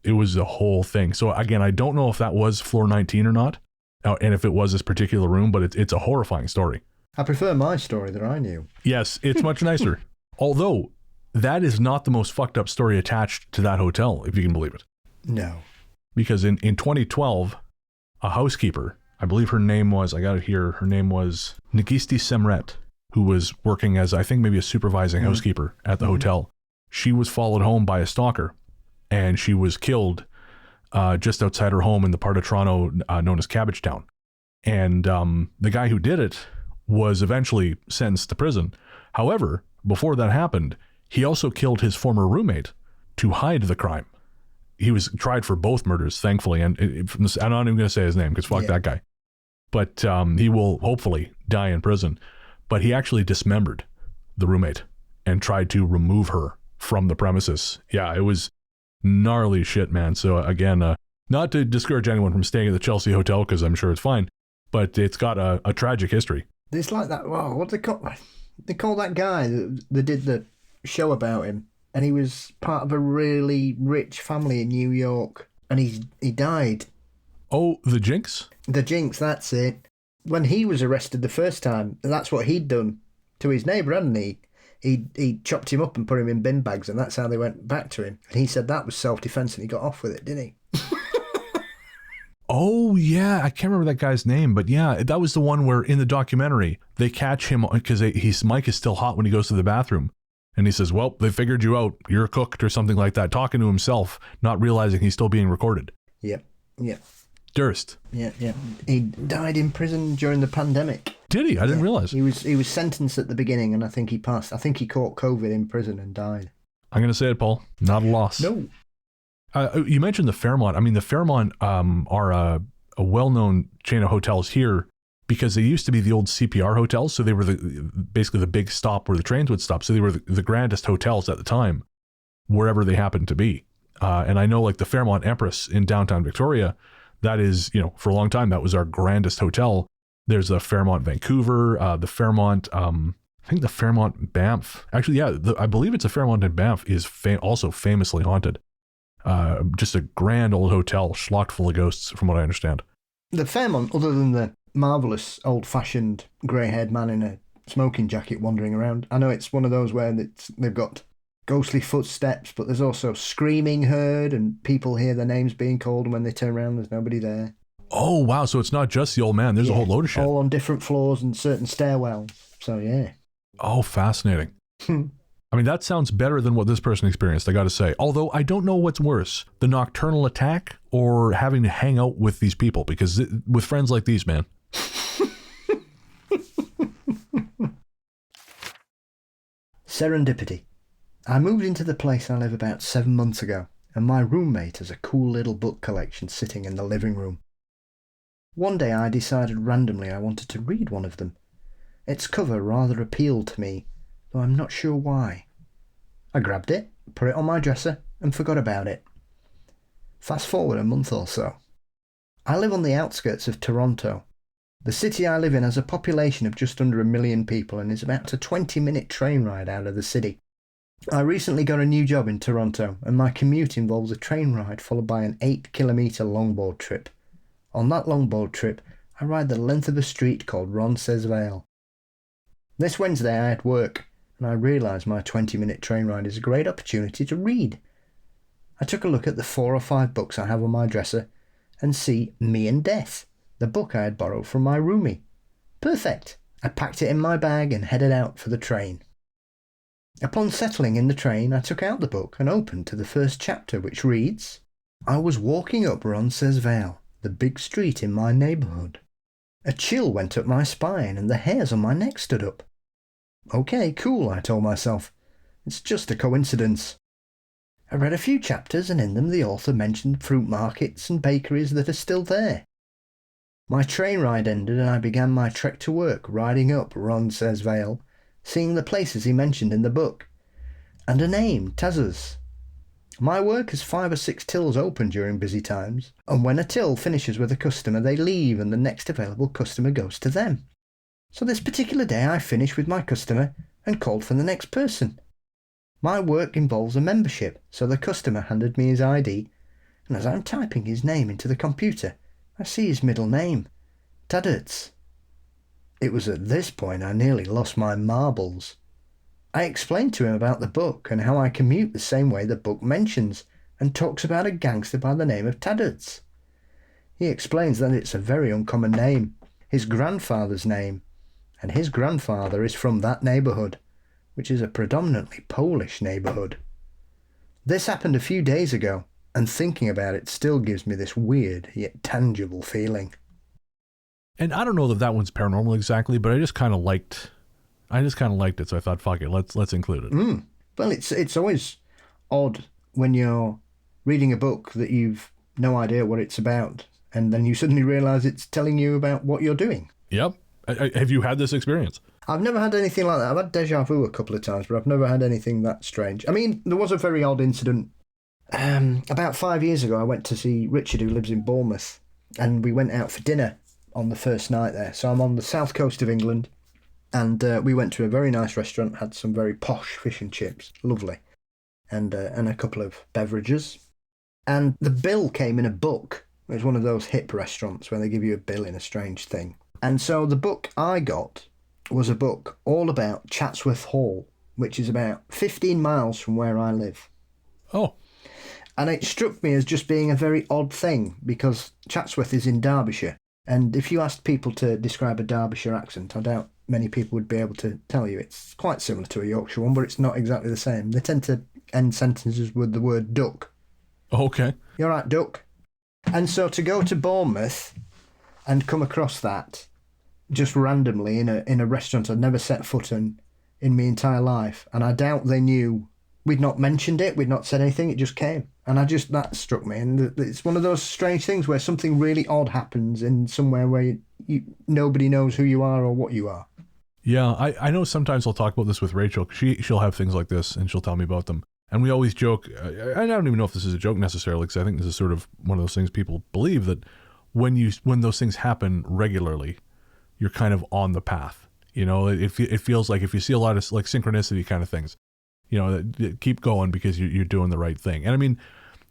It was a whole thing. So again, I don't know if that was floor 19 or not, and if it was this particular room, but it's a horrifying story. I prefer my story that I knew. Yes, it's much nicer. Although, that is not the most fucked up story attached to that hotel, if you can believe it. No. Because in 2012, a housekeeper, I believe her name was, I got it here, her name was Nagisti Semret, who was working as, I think, maybe a supervising housekeeper at the hotel. She was followed home by a stalker, and she was killed just outside her home in the part of Toronto known as Cabbagetown. And the guy who did it was eventually sentenced to prison. However, before that happened, he also killed his former roommate to hide the crime. He was tried for both murders, thankfully, and I'm not even going to say his name because fuck that guy. But he will hopefully die in prison. But he actually dismembered the roommate and tried to remove her from the premises. Yeah, it was gnarly shit, man. So again, not to discourage anyone from staying at the Chelsea Hotel, because I'm sure it's fine, but it's got a tragic history. It's like that. Wow, what do they call? They call that guy that did the show about him, and he was part of a really rich family in New York, and he died. Oh, the Jinx? The Jinx, that's it. When he was arrested the first time, that's what he'd done to his neighbour, hadn't he? He chopped him up and put him in bin bags, and that's how they went back to him. And he said that was self-defence, and he got off with it, didn't he? Oh, yeah. I can't remember that guy's name, but yeah, that was the one where in the documentary, they catch him because his mic is still hot when he goes to the bathroom. And he says, well, they figured you out. You're cooked or something like that, talking to himself, not realizing he's still being recorded. Yep. Durst. Yeah. He died in prison during the pandemic. Did he? I didn't realize. He was sentenced at the beginning, and I think he passed. I think he caught COVID in prison and died. I'm going to say it, Paul. Not a loss. No. You mentioned the Fairmont. I mean, the Fairmont are a well-known chain of hotels here because they used to be the old CPR hotels. So they were basically the big stop where the trains would stop. So they were the grandest hotels at the time, wherever they happened to be. And I know like the Fairmont Empress in downtown Victoria, that is, for a long time, that was our grandest hotel. There's the Fairmont Vancouver, the Fairmont, I think the Fairmont Banff. Actually, yeah, I believe it's a Fairmont in Banff is also famously haunted. Just a grand old hotel, schlocked full of ghosts, from what I understand. The Fairmont, other than the marvellous old-fashioned grey-haired man in a smoking jacket wandering around, I know it's one of those where they've got ghostly footsteps, but there's also screaming heard and people hear their names being called, and when they turn around, there's nobody there. Oh, wow. So it's not just the old man. There's a whole load of shit. All on different floors and certain stairwells. So, yeah. Oh, fascinating. I mean, that sounds better than what this person experienced, I got to say. Although I don't know what's worse, the nocturnal attack or having to hang out with these people, because with friends like these, man. Serendipity. I moved into the place I live about 7 months ago, and my roommate has a cool little book collection sitting in the living room. One day I decided randomly I wanted to read one of them. Its cover rather appealed to me, though I'm not sure why. I grabbed it, put it on my dresser, and forgot about it. Fast forward a month or so. I live on the outskirts of Toronto. The city I live in has a population of just under 1 million people and is about a 20-minute train ride out of the city. I recently got a new job in Toronto, and my commute involves a train ride followed by an 8-kilometre longboard trip. On that longboard trip, I ride the length of a street called Roncesvalles. This Wednesday I had work, and I realised my 20-minute train ride is a great opportunity to read. I took a look at the 4 or 5 books I have on my dresser and see Me and Death, the book I had borrowed from my roomie. Perfect! I packed it in my bag and headed out for the train. Upon settling in the train, I took out the book and opened to the first chapter, which reads, I was walking up Roncesvalles, the big street in my neighbourhood. A chill went up my spine and the hairs on my neck stood up. Okay, cool, I told myself. It's just a coincidence. I read a few chapters and in them the author mentioned fruit markets and bakeries that are still there. My train ride ended and I began my trek to work, riding up Roncesvalles, seeing the places he mentioned in the book. And a name, Taz's. My work has 5 or 6 tills open during busy times, and when a till finishes with a customer they leave and the next available customer goes to them. So this particular day I finished with my customer and called for the next person. My work involves a membership, so the customer handed me his ID, and as I'm typing his name into the computer, I see his middle name, Tadurtz. It was at this point I nearly lost my marbles. I explained to him about the book and how I commute the same way the book mentions, and talks about a gangster by the name of Tadurtz. He explains that it's a very uncommon name, his grandfather's name, and his grandfather is from that neighbourhood, which is a predominantly Polish neighbourhood. This happened a few days ago, and thinking about it still gives me this weird yet tangible feeling. And I don't know that that one's paranormal exactly, but I just kind of liked it, so I thought, fuck it, let's include it. Well, it's always odd when you're reading a book that you've no idea what it's about, and then you suddenly realise it's telling you about what you're doing. Yep. Have you had this experience? I've never had anything like that. I've had déjà vu a couple of times, but I've never had anything that strange. I mean, there was a very odd incident. About 5 years ago, I went to see Richard, who lives in Bournemouth, and we went out for dinner on the first night there. So I'm on the south coast of England, and we went to a very nice restaurant, had some very posh fish and chips, lovely, and a couple of beverages. And the bill came in a book. It was one of those hip restaurants where they give you a bill in a strange thing. And so the book I got was a book all about Chatsworth Hall, which is about 15 miles from where I live. Oh. And it struck me as just being a very odd thing, because Chatsworth is in Derbyshire. And if you asked people to describe a Derbyshire accent, I doubt many people would be able to tell you. It's quite similar to a Yorkshire one, but it's not exactly the same. They tend to end sentences with the word duck. Okay. You're right, duck. And so to go to Bournemouth and come across that just randomly in a restaurant I'd never set foot in my entire life, and I doubt they knew we'd not mentioned it, we'd not said anything, it just came. And that struck me. And it's one of those strange things where something really odd happens in somewhere where nobody knows who you are or what you are. Yeah, I know sometimes I'll talk about this with Rachel. She'll have things like this and she'll tell me about them. And we always joke, I don't even know if this is a joke necessarily, because I think this is sort of one of those things people believe, that when those things happen regularly, you're kind of on the path. You know, it feels like if you see a lot of like synchronicity kind of things, you know, keep going because you're doing the right thing. And I mean,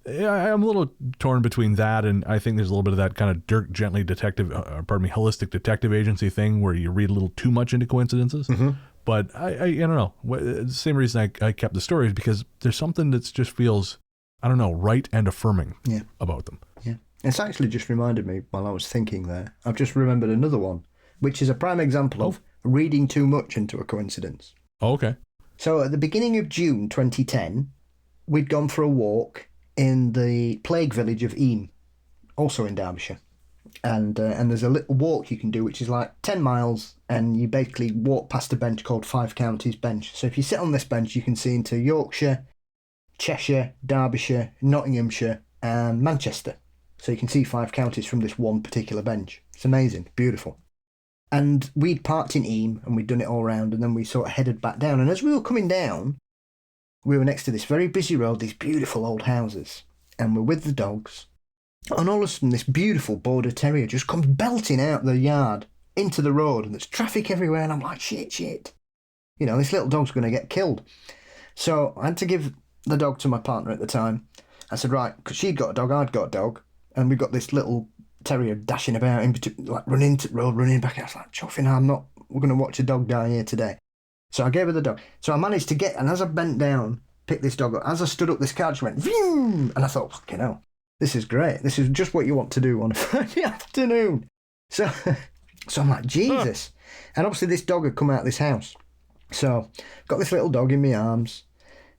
I'm a little torn between that, and I think there's a little bit of that kind of Dirk Gently holistic detective agency thing where you read a little too much into coincidences. Mm-hmm. But I don't know. The same reason I kept the stories, because there's something that just feels, I don't know, right and affirming about them. Yeah. It's actually just reminded me while I was thinking there. I've just remembered another one, which is a prime example of reading too much into a coincidence. Oh, okay. So at the beginning of June 2010, we'd gone for a walk in the plague village of Eyam, also in Derbyshire. And there's a little walk you can do, which is like 10 miles, and you basically walk past a bench called Five Counties Bench. So if you sit on this bench, you can see into Yorkshire, Cheshire, Derbyshire, Nottinghamshire, and Manchester. So you can see 5 counties from this one particular bench. It's amazing, beautiful. And we'd parked in Eyam, and we'd done it all round, and then we sort of headed back down. And as we were coming down, we were next to this very busy road, these beautiful old houses, and we're with the dogs. And all of a sudden, this beautiful border terrier just comes belting out the yard into the road, and there's traffic everywhere, and I'm like, shit. You know, this little dog's going to get killed. So I had to give the dog to my partner at the time. I said, right, because she'd got a dog, I'd got a dog, and we got this little terrier dashing about, like running to the road, running back. I was like, chuffing, we're going to watch a dog die here today. So I gave her the dog. So I managed to get, and as I bent down, picked this dog up, as I stood up this couch, went, vroom, and I thought, fucking hell. This is great. This is just what you want to do on a Friday afternoon. So I'm like, Jesus. And obviously this dog had come out of this house. So got this little dog in my arms,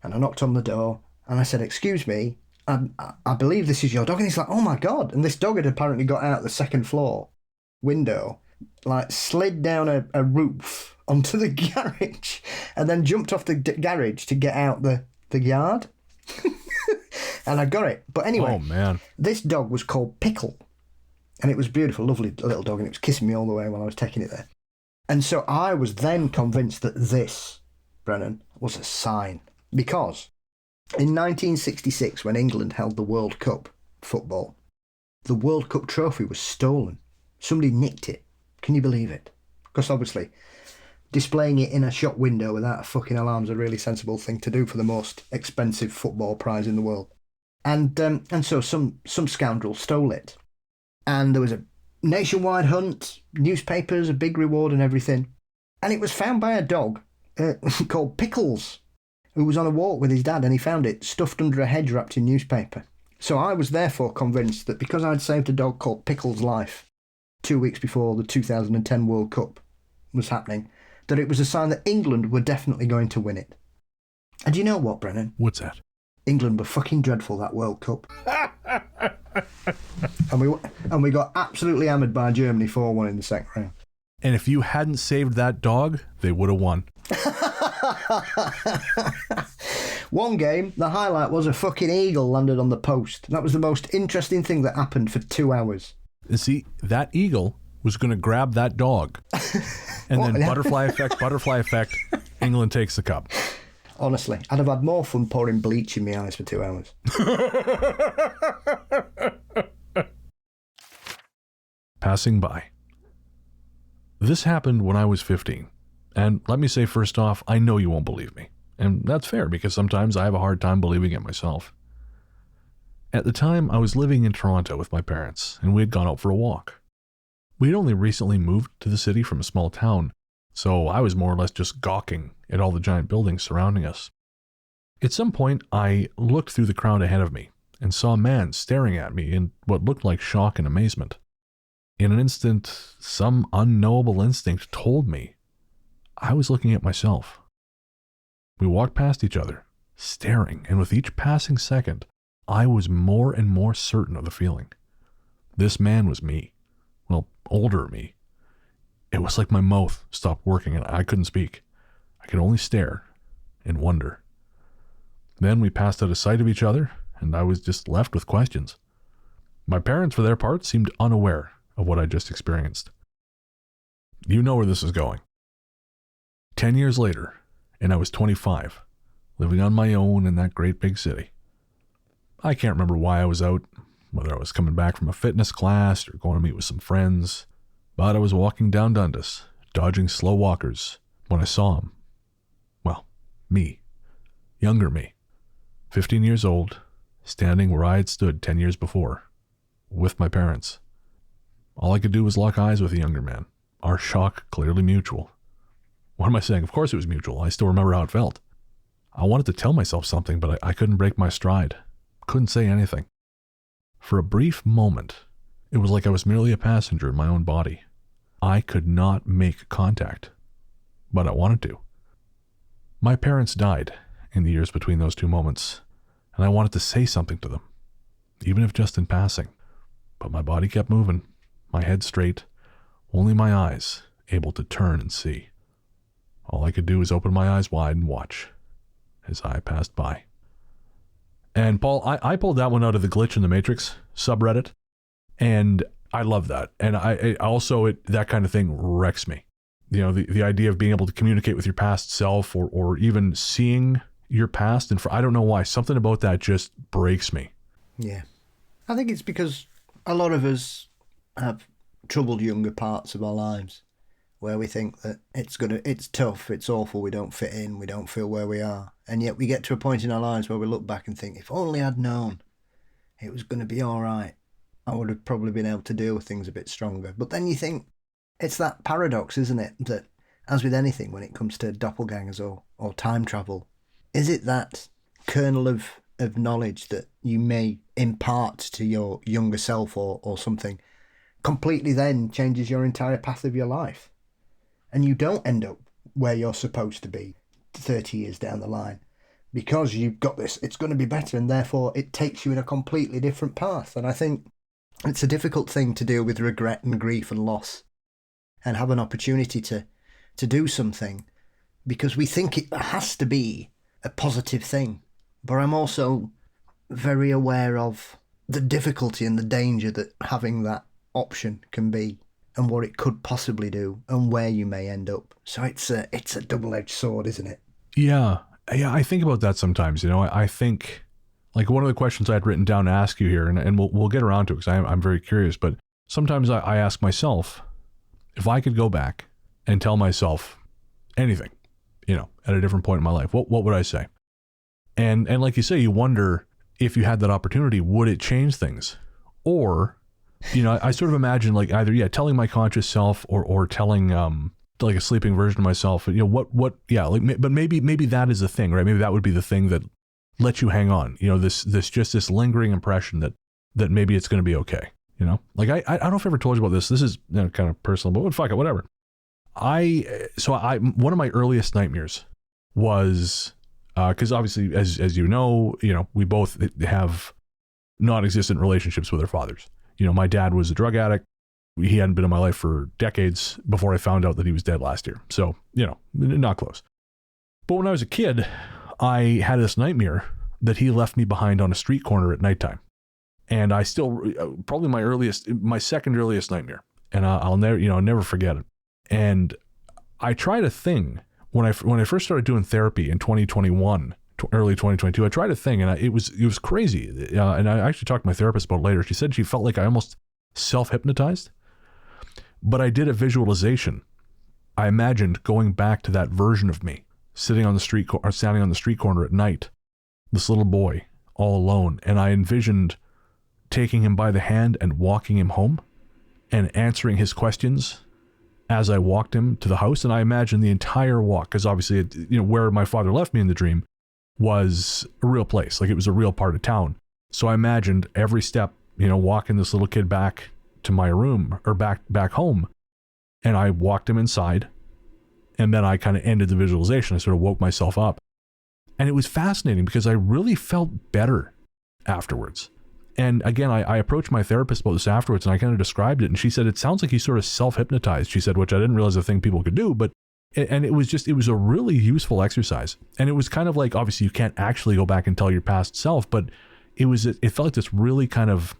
and I knocked on the door, and I said, excuse me, I believe this is your dog. And he's like, oh my God. And this dog had apparently got out the second floor window, like slid down a roof onto the garage, and then jumped off the garage to get out the yard. And I got it. But anyway, oh, man. This dog was called Pickle. And it was beautiful, lovely little dog. And it was kissing me all the way while I was taking it there. And so I was then convinced that this, Brennan, was a sign. Because in 1966, when England held the World Cup football, the World Cup trophy was stolen. Somebody nicked it. Can you believe it? Because obviously, displaying it in a shop window without a fucking alarm is a really sensible thing to do for the most expensive football prize in the world. And so some scoundrel stole it. And there was a nationwide hunt, newspapers, a big reward and everything. And it was found by a dog called Pickles, who was on a walk with his dad, and he found it stuffed under a hedge wrapped in newspaper. So I was therefore convinced that because I'd saved a dog called Pickles' life 2 weeks before the 2010 World Cup was happening, that it was a sign that England were definitely going to win it. And you know what, Brennan? What's that? England were fucking dreadful that World Cup. and we got absolutely hammered by Germany 4-1 in the second round. And if you hadn't saved that dog, they would have won. One game, the highlight was a fucking eagle landed on the post. That was the most interesting thing that happened for 2 hours. And see, that eagle was going to grab that dog. And then butterfly effect, England takes the cup. Honestly, I'd have had more fun pouring bleach in my eyes for 2 hours. Passing by. This happened when I was 15. And let me say first off, I know you won't believe me. And that's fair, because sometimes I have a hard time believing it myself. At the time, I was living in Toronto with my parents, and we had gone out for a walk. We had only recently moved to the city from a small town, so I was more or less just gawking at all the giant buildings surrounding us. At some point, I looked through the crowd ahead of me and saw a man staring at me in what looked like shock and amazement. In an instant, some unknowable instinct told me I was looking at myself. We walked past each other, staring, and with each passing second, I was more and more certain of the feeling. This man was me. Well, older me. It was like my mouth stopped working and I couldn't speak. I could only stare and wonder. Then we passed out of sight of each other, and I was just left with questions. My parents, for their part, seemed unaware of what I just experienced. You know where this is going. 10 years later, and I was 25, living on my own in that great big city. I can't remember why I was out, whether I was coming back from a fitness class or going to meet with some friends, but I was walking down Dundas, dodging slow walkers, when I saw him. Well, me. Younger me. 15 years old, standing where I had stood 10 years before, with my parents. All I could do was lock eyes with the younger man, our shock clearly mutual. What am I saying? Of course it was mutual. I still remember how it felt. I wanted to tell myself something, but I couldn't break my stride. Couldn't say anything. For a brief moment, it was like I was merely a passenger in my own body. I could not make contact, but I wanted to. My parents died in the years between those two moments, and I wanted to say something to them, even if just in passing. But my body kept moving, my head straight, only my eyes able to turn and see. All I could do was open my eyes wide and watch as I passed by. And Paul, I pulled that one out of the Glitch in the Matrix subreddit, and I love that. And I also, that kind of thing wrecks me. You know, the idea of being able to communicate with your past self, or even seeing your past. And I don't know why, something about that just breaks me. Yeah. I think it's because a lot of us have troubled younger parts of our lives where we think that it's tough, it's awful, we don't fit in, we don't feel where we are. And yet we get to a point in our lives where we look back and think, if only I'd known it was going to be all right, I would have probably been able to deal with things a bit stronger. But then you think, it's that paradox, isn't it? That, as with anything when it comes to doppelgangers or time travel, is it that kernel of knowledge that you may impart to your younger self or something completely then changes your entire path of your life? And you don't end up where you're supposed to be 30 years down the line because you've got this, it's going to be better, and therefore it takes you in a completely different path. And I think it's a difficult thing to deal with regret and grief and loss and have an opportunity to do something because we think it has to be a positive thing. But I'm also very aware of the difficulty and the danger that having that option can be, and what it could possibly do, and where you may end up. So it's a double-edged sword, isn't it? Yeah, I think about that sometimes. You know, I think, like, one of the questions I had written down to ask you here, and we'll get around to it because I'm very curious, but sometimes I ask myself, if I could go back and tell myself anything, you know, at a different point in my life, what would I say? And like you say, you wonder if you had that opportunity, would it change things? Or, you know, I sort of imagine like either, telling my conscious self or telling, like a sleeping version of myself, you know, but maybe that is the thing, right? Maybe that would be the thing that lets you hang on, you know, this lingering impression that maybe it's going to be okay. You know, like I don't know if I ever told you about this. This is, you know, kind of personal, but fuck it, whatever. One of my earliest nightmares was, because obviously, as you know, we both have non-existent relationships with our fathers. You know, my dad was a drug addict. He hadn't been in my life for decades before I found out that he was dead last year. So, you know, not close. But when I was a kid, I had this nightmare that he left me behind on a street corner at nighttime. And I still, probably my second earliest nightmare. And I'll never forget it. And I tried a thing when I first started doing therapy in 2021, early 2022. I tried a thing, and it was crazy. And I actually talked to my therapist about it later. She said she felt like I almost self-hypnotized, but I did a visualization. I imagined going back to that version of me, standing on the street corner at night, this little boy all alone, and I envisioned taking him by the hand and walking him home and answering his questions as I walked him to the house. And I imagined the entire walk, because obviously, where my father left me in the dream was a real place. Like, it was a real part of town. So I imagined every step, walking this little kid back to my room or back home. And I walked him inside, and then I kind of ended the visualization. I sort of woke myself up, and it was fascinating because I really felt better afterwards. And again, I approached my therapist about this afterwards, and I kind of described it, and she said, it sounds like he sort of self-hypnotized, she said, which I didn't realize a thing people could do, and it was a really useful exercise. And it was kind of like, obviously you can't actually go back and tell your past self, but it felt like this really kind of,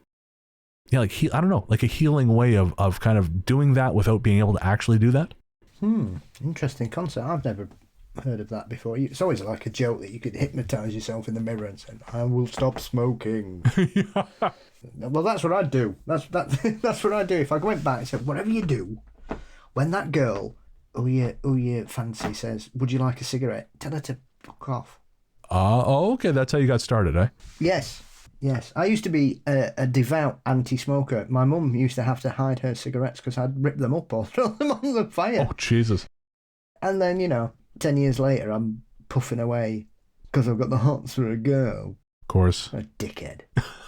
like a healing way of kind of doing that without being able to actually do that. Interesting concept. I've never heard of that before. It's always like a joke that you could hypnotise yourself in the mirror and say, I will stop smoking. Well, that's what I'd do. That's what I'd do. If I went back and said, whatever you do, when that girl who you fancy says, would you like a cigarette? Tell her to fuck off. Okay. That's how you got started, eh? Yes. I used to be a devout anti-smoker. My mum used to have to hide her cigarettes because I'd rip them up or throw them on the fire. Oh, Jesus. And then, 10 years later, I'm puffing away because I've got the hots for a girl. Of course. A dickhead.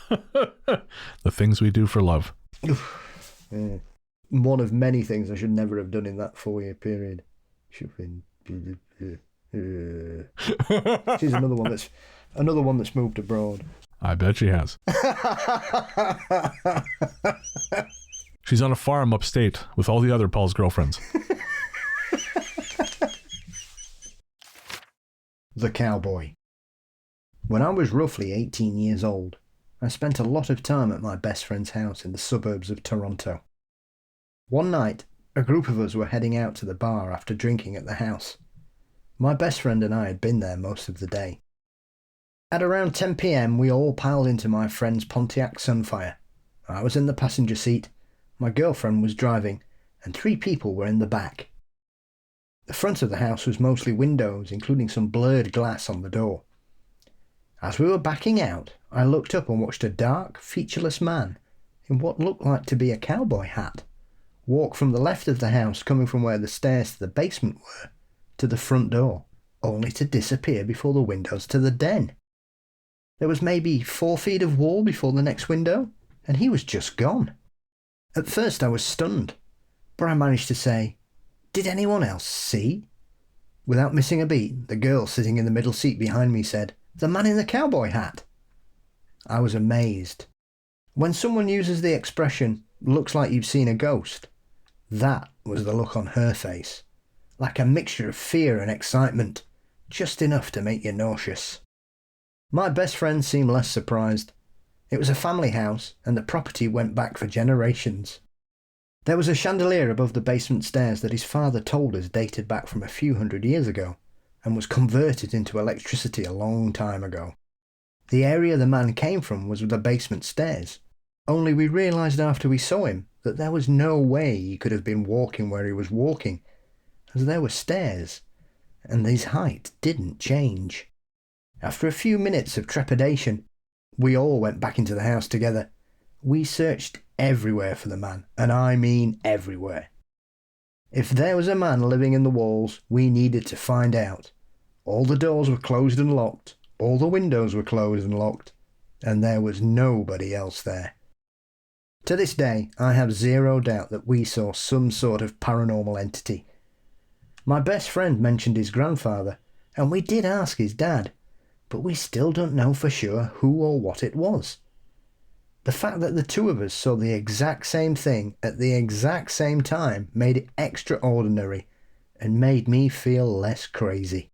The things we do for love. Yeah. One of many things I should never have done in that 4-year period. Should have been... She's another one that's moved abroad. I bet she has. She's on a farm upstate with all the other Paul's girlfriends. The Cowboy. When I was roughly 18 years old, I spent a lot of time at my best friend's house in the suburbs of Toronto. One night, a group of us were heading out to the bar after drinking at the house. My best friend and I had been there most of the day. At around 10 p.m, we all piled into my friend's Pontiac Sunfire. I was in the passenger seat, my girlfriend was driving, and 3 people were in the back. The front of the house was mostly windows, including some blurred glass on the door. As we were backing out, I looked up and watched a dark, featureless man in what looked like to be a cowboy hat walk from the left of the house, coming from where the stairs to the basement were, to the front door, only to disappear before the windows to the den. There was maybe 4 feet of wall before the next window, and he was just gone. At first I was stunned, but I managed to say, "Did anyone else see?" Without missing a beat, the girl sitting in the middle seat behind me said, "The man in the cowboy hat." I was amazed. When someone uses the expression, "looks like you've seen a ghost," that was the look on her face, like a mixture of fear and excitement, just enough to make you nauseous. My best friend seemed less surprised. It was a family house, and the property went back for generations. There was a chandelier above the basement stairs that his father told us dated back from a few hundred years ago, and was converted into electricity a long time ago. The area the man came from was the basement stairs, only we realised after we saw him that there was no way he could have been walking where he was walking, as there were stairs, and his height didn't change. After a few minutes of trepidation, we all went back into the house together. We searched everywhere for the man, and I mean everywhere. If there was a man living in the walls, we needed to find out. All the doors were closed and locked, all the windows were closed and locked, and there was nobody else there. To this day, I have zero doubt that we saw some sort of paranormal entity. My best friend mentioned his grandfather, and we did ask his dad, but we still don't know for sure who or what it was. The fact that the 2 of us saw the exact same thing at the exact same time made it extraordinary and made me feel less crazy.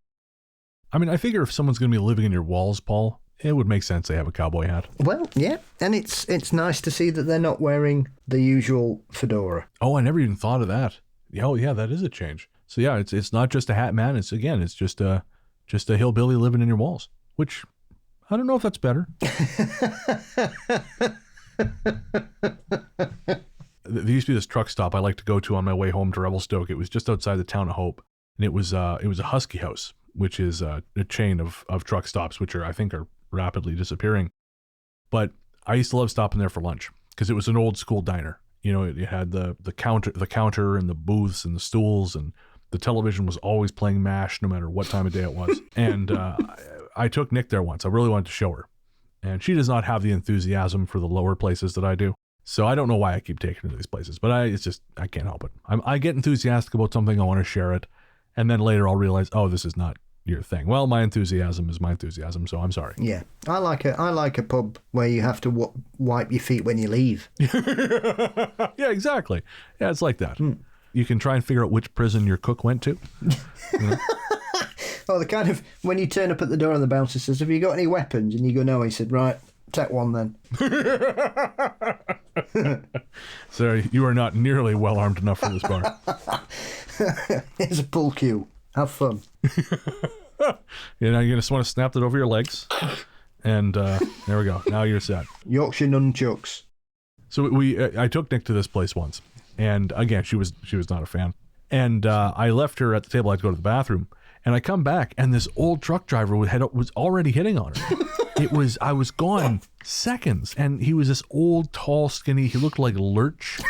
I mean, I figure if someone's going to be living in your walls, Paul, it would make sense they have a cowboy hat. Well, yeah, and it's nice to see that they're not wearing the usual fedora. Oh, I never even thought of that. Oh, yeah, that is a change. So yeah, it's not just a hat man. It's just a hillbilly living in your walls, which I don't know if that's better. There used to be this truck stop I like to go to on my way home to Revelstoke. It was just outside the town of Hope, and it was a Husky House, which is a chain of truck stops, which I think are rapidly disappearing. But I used to love stopping there for lunch because it was an old school diner. You know, it had the counter and the booths and the stools, and the television was always playing MASH no matter what time of day it was. And I took Nick there once. I really wanted to show her. And she does not have the enthusiasm for the lower places that I do. So I don't know why I keep taking her to these places, but I can't help it. I get enthusiastic about something, I want to share it. And then later I'll realize, oh, this is not your thing. Well, my enthusiasm is my enthusiasm, so I'm sorry. Yeah. I like a pub where you have to wipe your feet when you leave. Yeah, exactly. Yeah, it's like that. You can try and figure out which prison your cook went to. You know? Oh, the kind of, when you turn up at the door and the bouncer says, "Have you got any weapons?" And you go, "No." He said, "Right, take one then." Sir, you are not nearly well armed enough for this bar. Here's a pool cue. Have fun. You know, you just want to snap it over your legs. And there we go. Now you're set. Yorkshire nunchucks. So I took Nick to this place once. And again, she was not a fan. And I left her at the table. I had to go to the bathroom. And I come back, and this old truck driver was already hitting on her. I was gone seconds. And he was this old, tall, skinny, he looked like Lurch.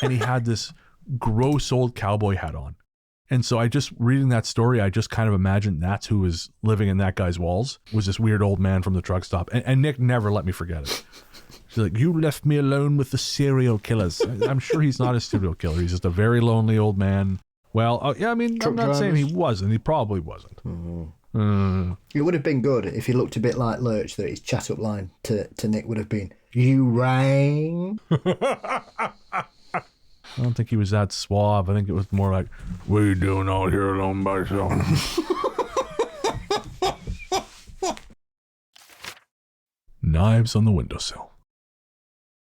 And he had this gross old cowboy hat on. And so reading that story, I just kind of imagined that's who was living in that guy's walls, was this weird old man from the truck stop. And Nick never let me forget it. She's like, you left me alone with the serial killers. I'm sure he's not a serial killer. He's just a very lonely old man. Well, yeah, I mean, I'm not saying he wasn't. He probably wasn't. It would have been good if he looked a bit like Lurch, that his chat-up line to Nick would have been, you rang? I don't think he was that suave. I think it was more like, what are you doing out here alone by yourself? Knives on the windowsill.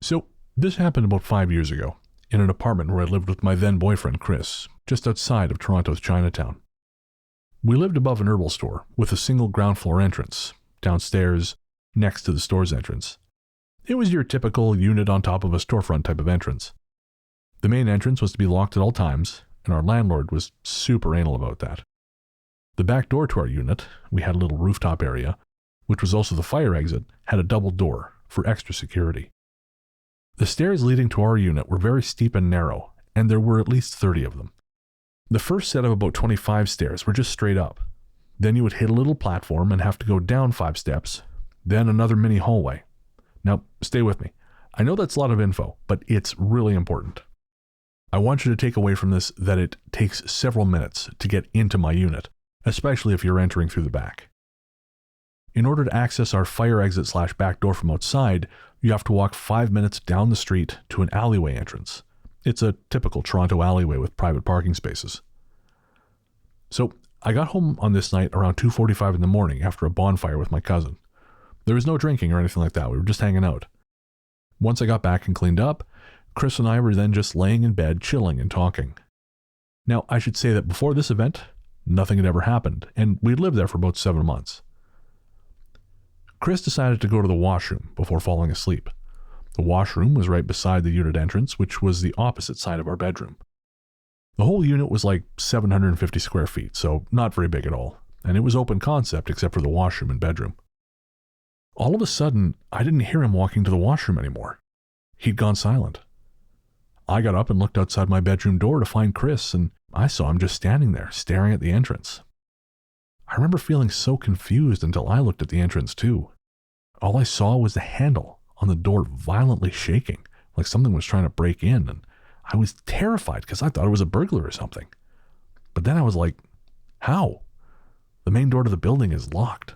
So, this happened about 5 years ago, in an apartment where I lived with my then boyfriend, Chris, just outside of Toronto's Chinatown. We lived above an herbal store with a single ground floor entrance, downstairs, next to the store's entrance. It was your typical unit on top of a storefront type of entrance. The main entrance was to be locked at all times, and our landlord was super anal about that. The back door to our unit, we had a little rooftop area, which was also the fire exit, had a double door for extra security. The stairs leading to our unit were very steep and narrow, and there were at least 30 of them. The first set of about 25 stairs were just straight up. Then you would hit a little platform and have to go down 5 steps, then another mini hallway. Now, stay with me. I know that's a lot of info, but it's really important. I want you to take away from this that it takes several minutes to get into my unit, especially if you're entering through the back. In order to access our fire exit / back door from outside, you have to walk 5 minutes down the street to an alleyway entrance. It's a typical Toronto alleyway with private parking spaces. So, I got home on this night around 2:45 in the morning after a bonfire with my cousin. There was no drinking or anything like that, we were just hanging out. Once I got back and cleaned up, Chris and I were then just laying in bed, chilling and talking. Now, I should say that before this event, nothing had ever happened, and we'd lived there for about 7 months. Chris decided to go to the washroom before falling asleep. The washroom was right beside the unit entrance, which was the opposite side of our bedroom. The whole unit was like 750 square feet, so not very big at all, and it was open concept except for the washroom and bedroom. All of a sudden, I didn't hear him walking to the washroom anymore. He'd gone silent. I got up and looked outside my bedroom door to find Chris, and I saw him just standing there, staring at the entrance. I remember feeling so confused until I looked at the entrance too. All I saw was the handle on the door violently shaking, like something was trying to break in, and I was terrified because I thought it was a burglar or something. But then I was like, how? The main door to the building is locked.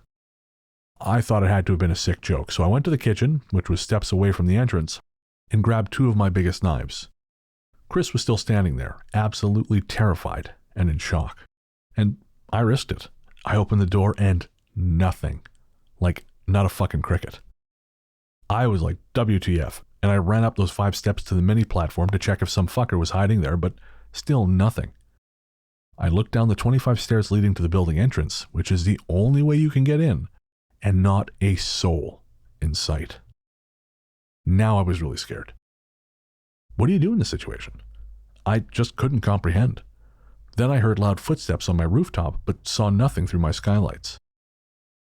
I thought it had to have been a sick joke, so I went to the kitchen, which was steps away from the entrance, and grabbed 2 of my biggest knives. Chris was still standing there, absolutely terrified and in shock. And I risked it. I opened the door and nothing. Like, not a fucking cricket. I was like, WTF, and I ran up those 5 steps to the mini platform to check if some fucker was hiding there, but still nothing. I looked down the 25 stairs leading to the building entrance, which is the only way you can get in, and not a soul in sight. Now I was really scared. What do you do in this situation? I just couldn't comprehend. Then I heard loud footsteps on my rooftop, but saw nothing through my skylights.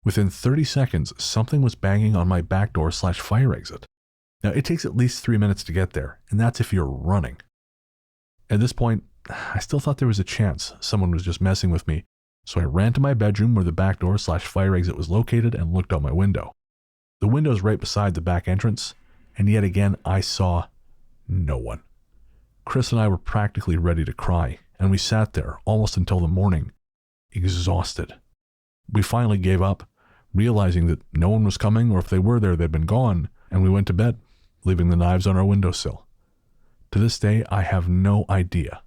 Within 30 seconds, something was banging on my back door / fire exit. Now, it takes at least 3 minutes to get there, and that's if you're running. At this point, I still thought there was a chance someone was just messing with me, so I ran to my bedroom where the back door / fire exit was located and looked out my window. The window's right beside the back entrance, and yet again I saw no one. Chris and I were practically ready to cry, and we sat there almost until the morning, exhausted. We finally gave up, realizing that no one was coming, or if they were there, they'd been gone, and we went to bed, leaving the knives on our windowsill. To this day, I have no idea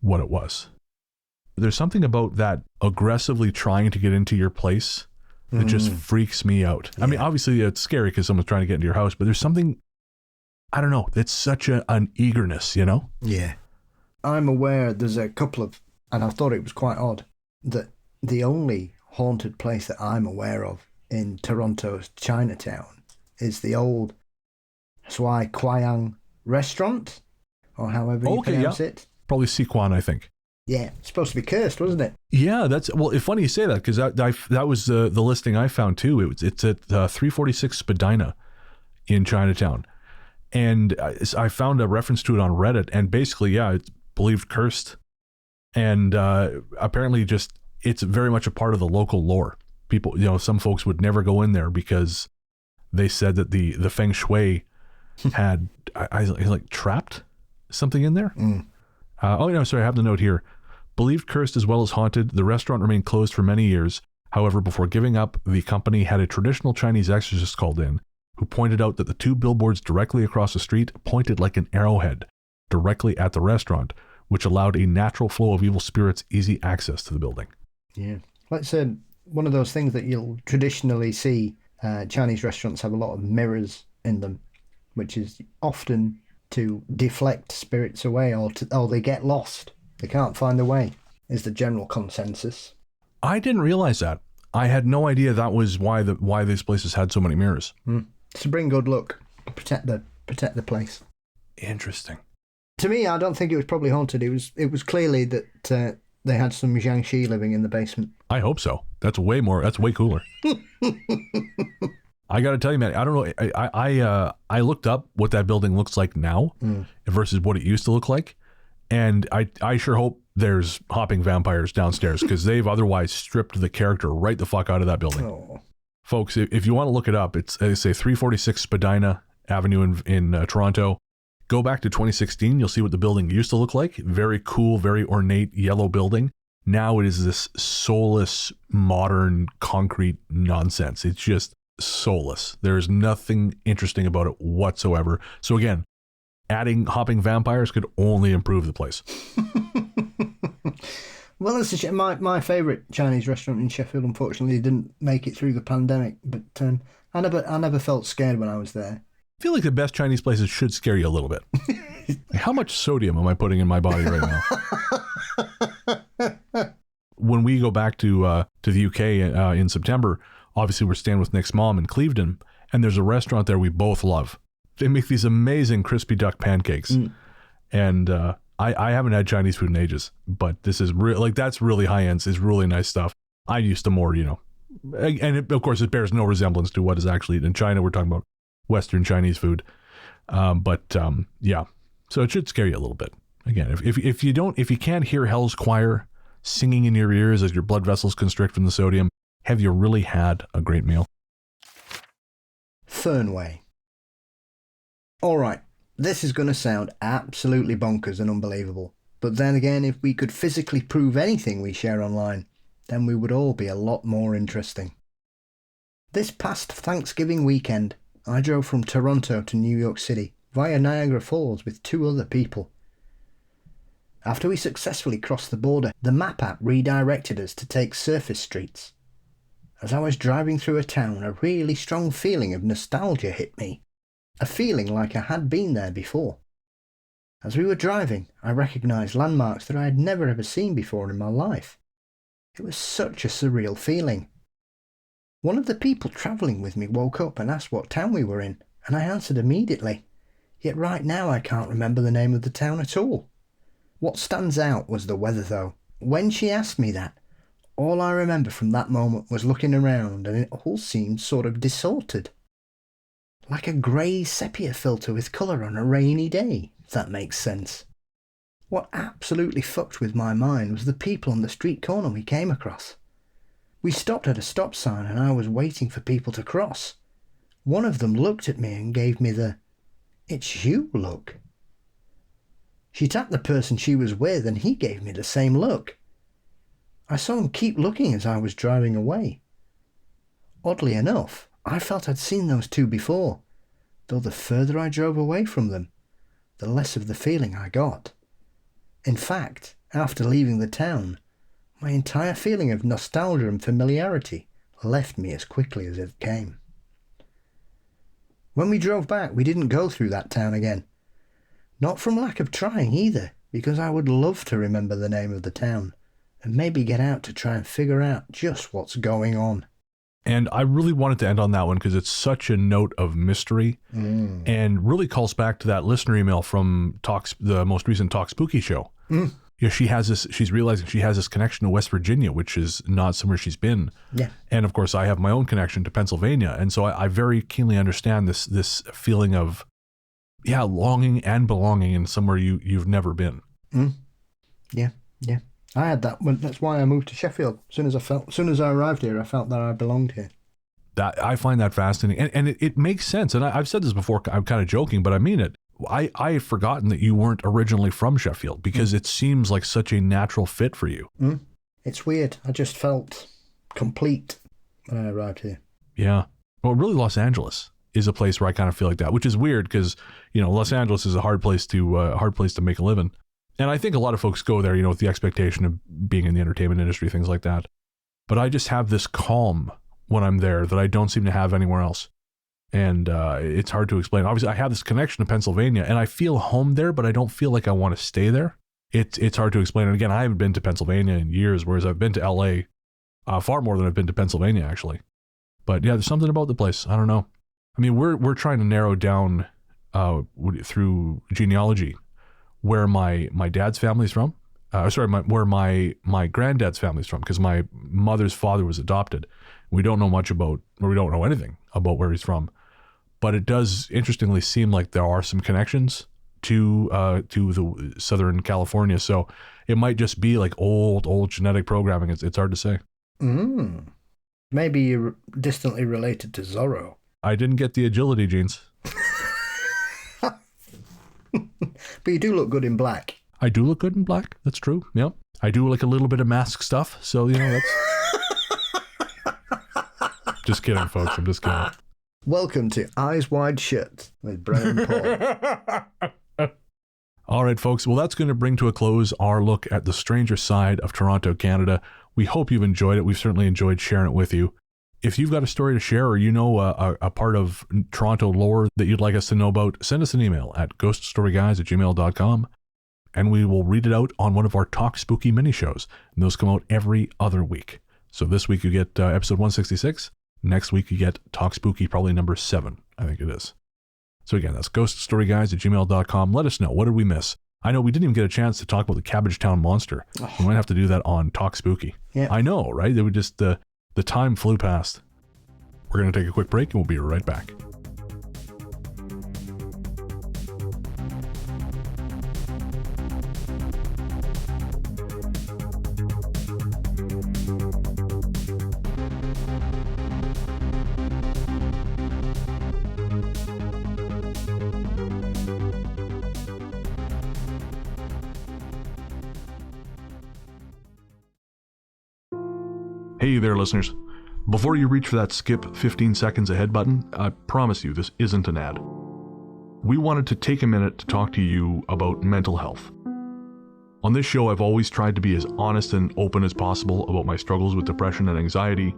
what it was. There's something about that aggressively trying to get into your place that just freaks me out. Yeah. I mean, obviously it's scary because someone's trying to get into your house, but there's something, I don't know, it's such an eagerness, you know? Yeah. I'm aware there's a couple of, and I thought it was quite odd, that the only haunted place that I'm aware of in Toronto's Chinatown is the old Swai Kwayang restaurant, or however you pronounce it. Probably Siquan, I think. Yeah, it's supposed to be cursed, wasn't it? Yeah, it's funny you say that, because that was the listing I found too. It's at 346 Spadina in Chinatown, and I found a reference to it on Reddit, and basically, yeah, it's believed cursed, and apparently it's very much a part of the local lore. People, some folks would never go in there because they said that the feng shui had I like trapped something in there. Oh no, sorry, I have the note here. Believed cursed as well as haunted, the restaurant remained closed for many years. However, before giving up, the company had a traditional Chinese exorcist called in, who pointed out that the two billboards directly across the street pointed like an arrowhead directly at the restaurant, which allowed a natural flow of evil spirits easy access to the building. Yeah. Like I said, one of those things that you'll traditionally see, Chinese restaurants have a lot of mirrors in them, which is often to deflect spirits away, or they get lost. They can't find their way, is the general consensus. I didn't realize that. I had no idea that was why these places had so many mirrors. To bring good luck, protect the place. Interesting. To me, I don't think it was probably haunted. It was clearly that they had some Jiangxi living in the basement. I hope so. That's way cooler. I got to tell you, man, I don't know. I looked up what that building looks like now versus what it used to look like. And I sure hope there's hopping vampires downstairs, because they've otherwise stripped the character right the fuck out of that building. Oh. Folks, if you want to look it up, it's, say, 346 Spadina Avenue in Toronto. Go back to 2016. You'll see what the building used to look like. Very cool, very ornate yellow building. Now it is this soulless, modern, concrete nonsense. It's just soulless. There's nothing interesting about it whatsoever. So again, adding hopping vampires could only improve the place. Well, it's my favourite Chinese restaurant in Sheffield, unfortunately, didn't make it through the pandemic. But I never felt scared when I was there. I feel like the best Chinese places should scare you a little bit. How much sodium am I putting in my body right now? When we go back to the UK in September, obviously we're staying with Nick's mom in Clevedon, and there's a restaurant there we both love. They make these amazing crispy duck pancakes. And I haven't had Chinese food in ages, but this is that's really high end. It's really nice stuff. I'm used to more, and of course it bears no resemblance to what is actually eaten in China. We're talking about Western Chinese food. Yeah, so it should scare you a little bit. Again, if you can't hear Hell's Choir singing in your ears as your blood vessels constrict from the sodium, have you really had a great meal? Fernweh. All right, this is going to sound absolutely bonkers and unbelievable, but then again, if we could physically prove anything we share online, then we would all be a lot more interesting. This past Thanksgiving weekend, I drove from Toronto to New York City via Niagara Falls with 2 other people. After we successfully crossed the border, the map app redirected us to take surface streets. As I was driving through a town, a really strong feeling of nostalgia hit me. A feeling like I had been there before. As we were driving, I recognised landmarks that I had never ever seen before in my life. It was such a surreal feeling. One of the people travelling with me woke up and asked what town we were in, and I answered immediately. Yet right now I can't remember the name of the town at all. What stands out was the weather though. When she asked me that, all I remember from that moment was looking around, and it all seemed sort of distorted. Like a grey sepia filter with colour on a rainy day, if that makes sense. What absolutely fucked with my mind was the people on the street corner we came across. We stopped at a stop sign and I was waiting for people to cross. One of them looked at me and gave me the "It's you" look. She tapped the person she was with and he gave me the same look. I saw him keep looking as I was driving away. Oddly enough, I felt I'd seen those 2 before, though the further I drove away from them, the less of the feeling I got. In fact, after leaving the town, my entire feeling of nostalgia and familiarity left me as quickly as it came. When we drove back, we didn't go through that town again. Not from lack of trying either, because I would love to remember the name of the town, and maybe get out to try and figure out just what's going on. And I really wanted to end on that one because it's such a note of mystery and really calls back to that listener email from the most recent Talk Spooky show. You know, she's realizing she has this connection to West Virginia, which is not somewhere she's been. Yeah. And of course, I have my own connection to Pennsylvania. And so I very keenly understand this feeling of, longing and belonging in somewhere you've never been. Yeah. I had that. That's why I moved to Sheffield. As soon as I arrived here, I felt that I belonged here. That I find that fascinating, and it makes sense. And I've said this before. I'm kind of joking, but I mean it. I had forgotten that you weren't originally from Sheffield because it seems like such a natural fit for you. It's weird. I just felt complete when I arrived here. Yeah. Well, really, Los Angeles is a place where I kind of feel like that, which is weird because, you know, Los Angeles is a hard place to make a living. And I think a lot of folks go there, you know, with the expectation of being in the entertainment industry, things like that. But I just have this calm when I'm there that I don't seem to have anywhere else. And it's hard to explain. Obviously, I have this connection to Pennsylvania, and I feel home there, but I don't feel like I want to stay there. It's hard to explain. And again, I haven't been to Pennsylvania in years, whereas I've been to L.A. Far more than I've been to Pennsylvania, actually. But yeah, there's something about the place. I don't know. I mean, we're trying to narrow down through genealogy where my dad's family's from. Where my granddad's family's from, because my mother's father was adopted. We don't know much about, or we don't know anything about where he's from. But it does interestingly seem like there are some connections to the Southern California. So it might just be like old genetic programming. It's hard to say. Maybe you're distantly related to Zorro. I didn't get the agility genes. But you do look good in black. I do look good in black. That's true. Yeah. I do like a little bit of mask stuff. So, you know, that's... Just kidding, folks. I'm just kidding. Welcome to Eyes Wide Shut with Brennan Paul. All right, folks. Well, that's going to bring to a close our look at the stranger side of Toronto, Canada. We hope you've enjoyed it. We've certainly enjoyed sharing it with you. If you've got a story to share, or you know a part of Toronto lore that you'd like us to know about, send us an email at ghoststoryguys@gmail.com, and we will read it out on one of our Talk Spooky mini shows. And those come out every other week. So this week you get episode 166. Next week you get Talk Spooky, probably number 7, I think it is. So again, that's ghoststoryguys@gmail.com. Let us know. What did we miss? I know we didn't even get a chance to talk about the Cabbagetown Monster. We might have to do that on Talk Spooky. Yeah. I know, right? They would just... The time flew past. We're going to take a quick break and we'll be right back. Hey there, listeners. Before you reach for that skip 15 seconds ahead button, I promise you this isn't an ad. We wanted to take a minute to talk to you about mental health. On this show, I've always tried to be as honest and open as possible about my struggles with depression and anxiety,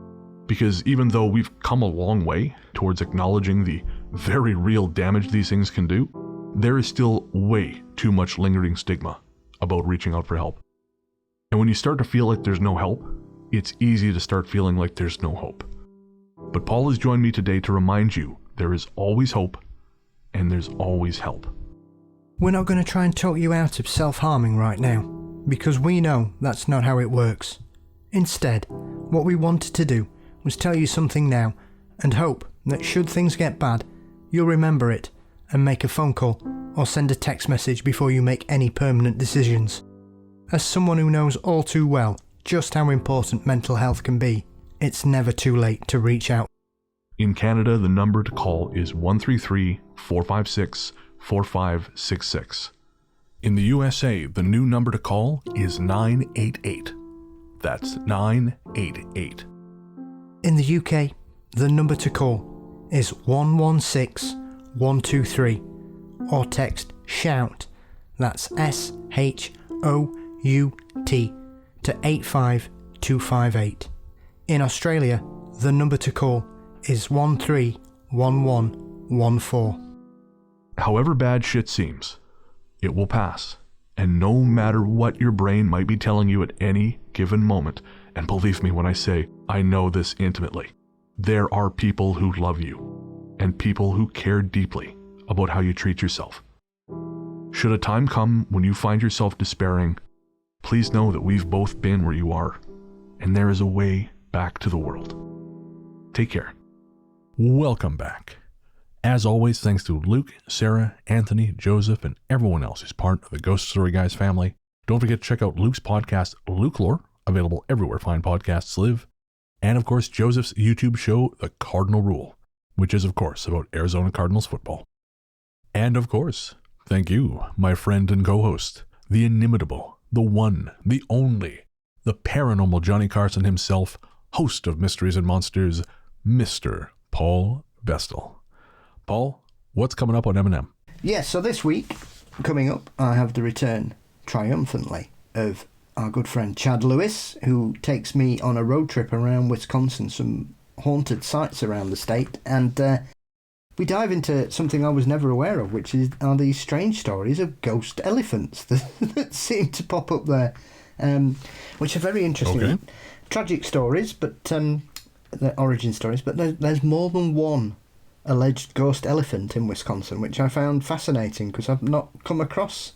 because even though we've come a long way towards acknowledging the very real damage these things can do, there is still way too much lingering stigma about reaching out for help. And when you start to feel like there's no help, it's easy to start feeling like there's no hope. But Paul has joined me today to remind you there is always hope and there's always help. We're not going to try and talk you out of self-harming right now, because we know that's not how it works. Instead, what we wanted to do was tell you something now and hope that should things get bad, you'll remember it and make a phone call or send a text message before you make any permanent decisions. As someone who knows all too well just how important mental health can be, it's never too late to reach out. In Canada, the number to call is 133-456-4566. In the USA, the new number to call is 988. That's 988. In the UK, the number to call is 116123, or text SHOUT, that's SHOUT, to 85258. In Australia, the number to call is 131114. However bad shit seems, it will pass, And no matter what your brain might be telling you at any given moment, and believe me when I say I know this intimately, there are people who love you and people who care deeply about how you treat yourself. Should a time come when you find yourself despairing, please know that we've both been where you are, and there is a way back to the world. Take care. Welcome back. As always, thanks to Luke, Sarah, Anthony, Joseph, and everyone else who's part of the Ghost Story Guys family. Don't forget to check out Luke's podcast, Luke Lore, available everywhere fine podcasts live. And of course, Joseph's YouTube show, The Cardinal Rule, which is of course about Arizona Cardinals football. And of course, thank you, my friend and co-host, the inimitable, the one, the only, the paranormal Johnny Carson himself, host of Mysteries and Monsters, Mr. Paul Bestel. Paul, what's coming up on M&M? Yes, so this week, coming up, I have the return, triumphantly, of our good friend Chad Lewis, who takes me on a road trip around Wisconsin, some haunted sites around the state, and we dive into something I was never aware of, which are these strange stories of ghost elephants that seem to pop up there, which are very interesting. Okay. Tragic stories, but the origin stories, but there's more than one alleged ghost elephant in Wisconsin, which I found fascinating because I've not come across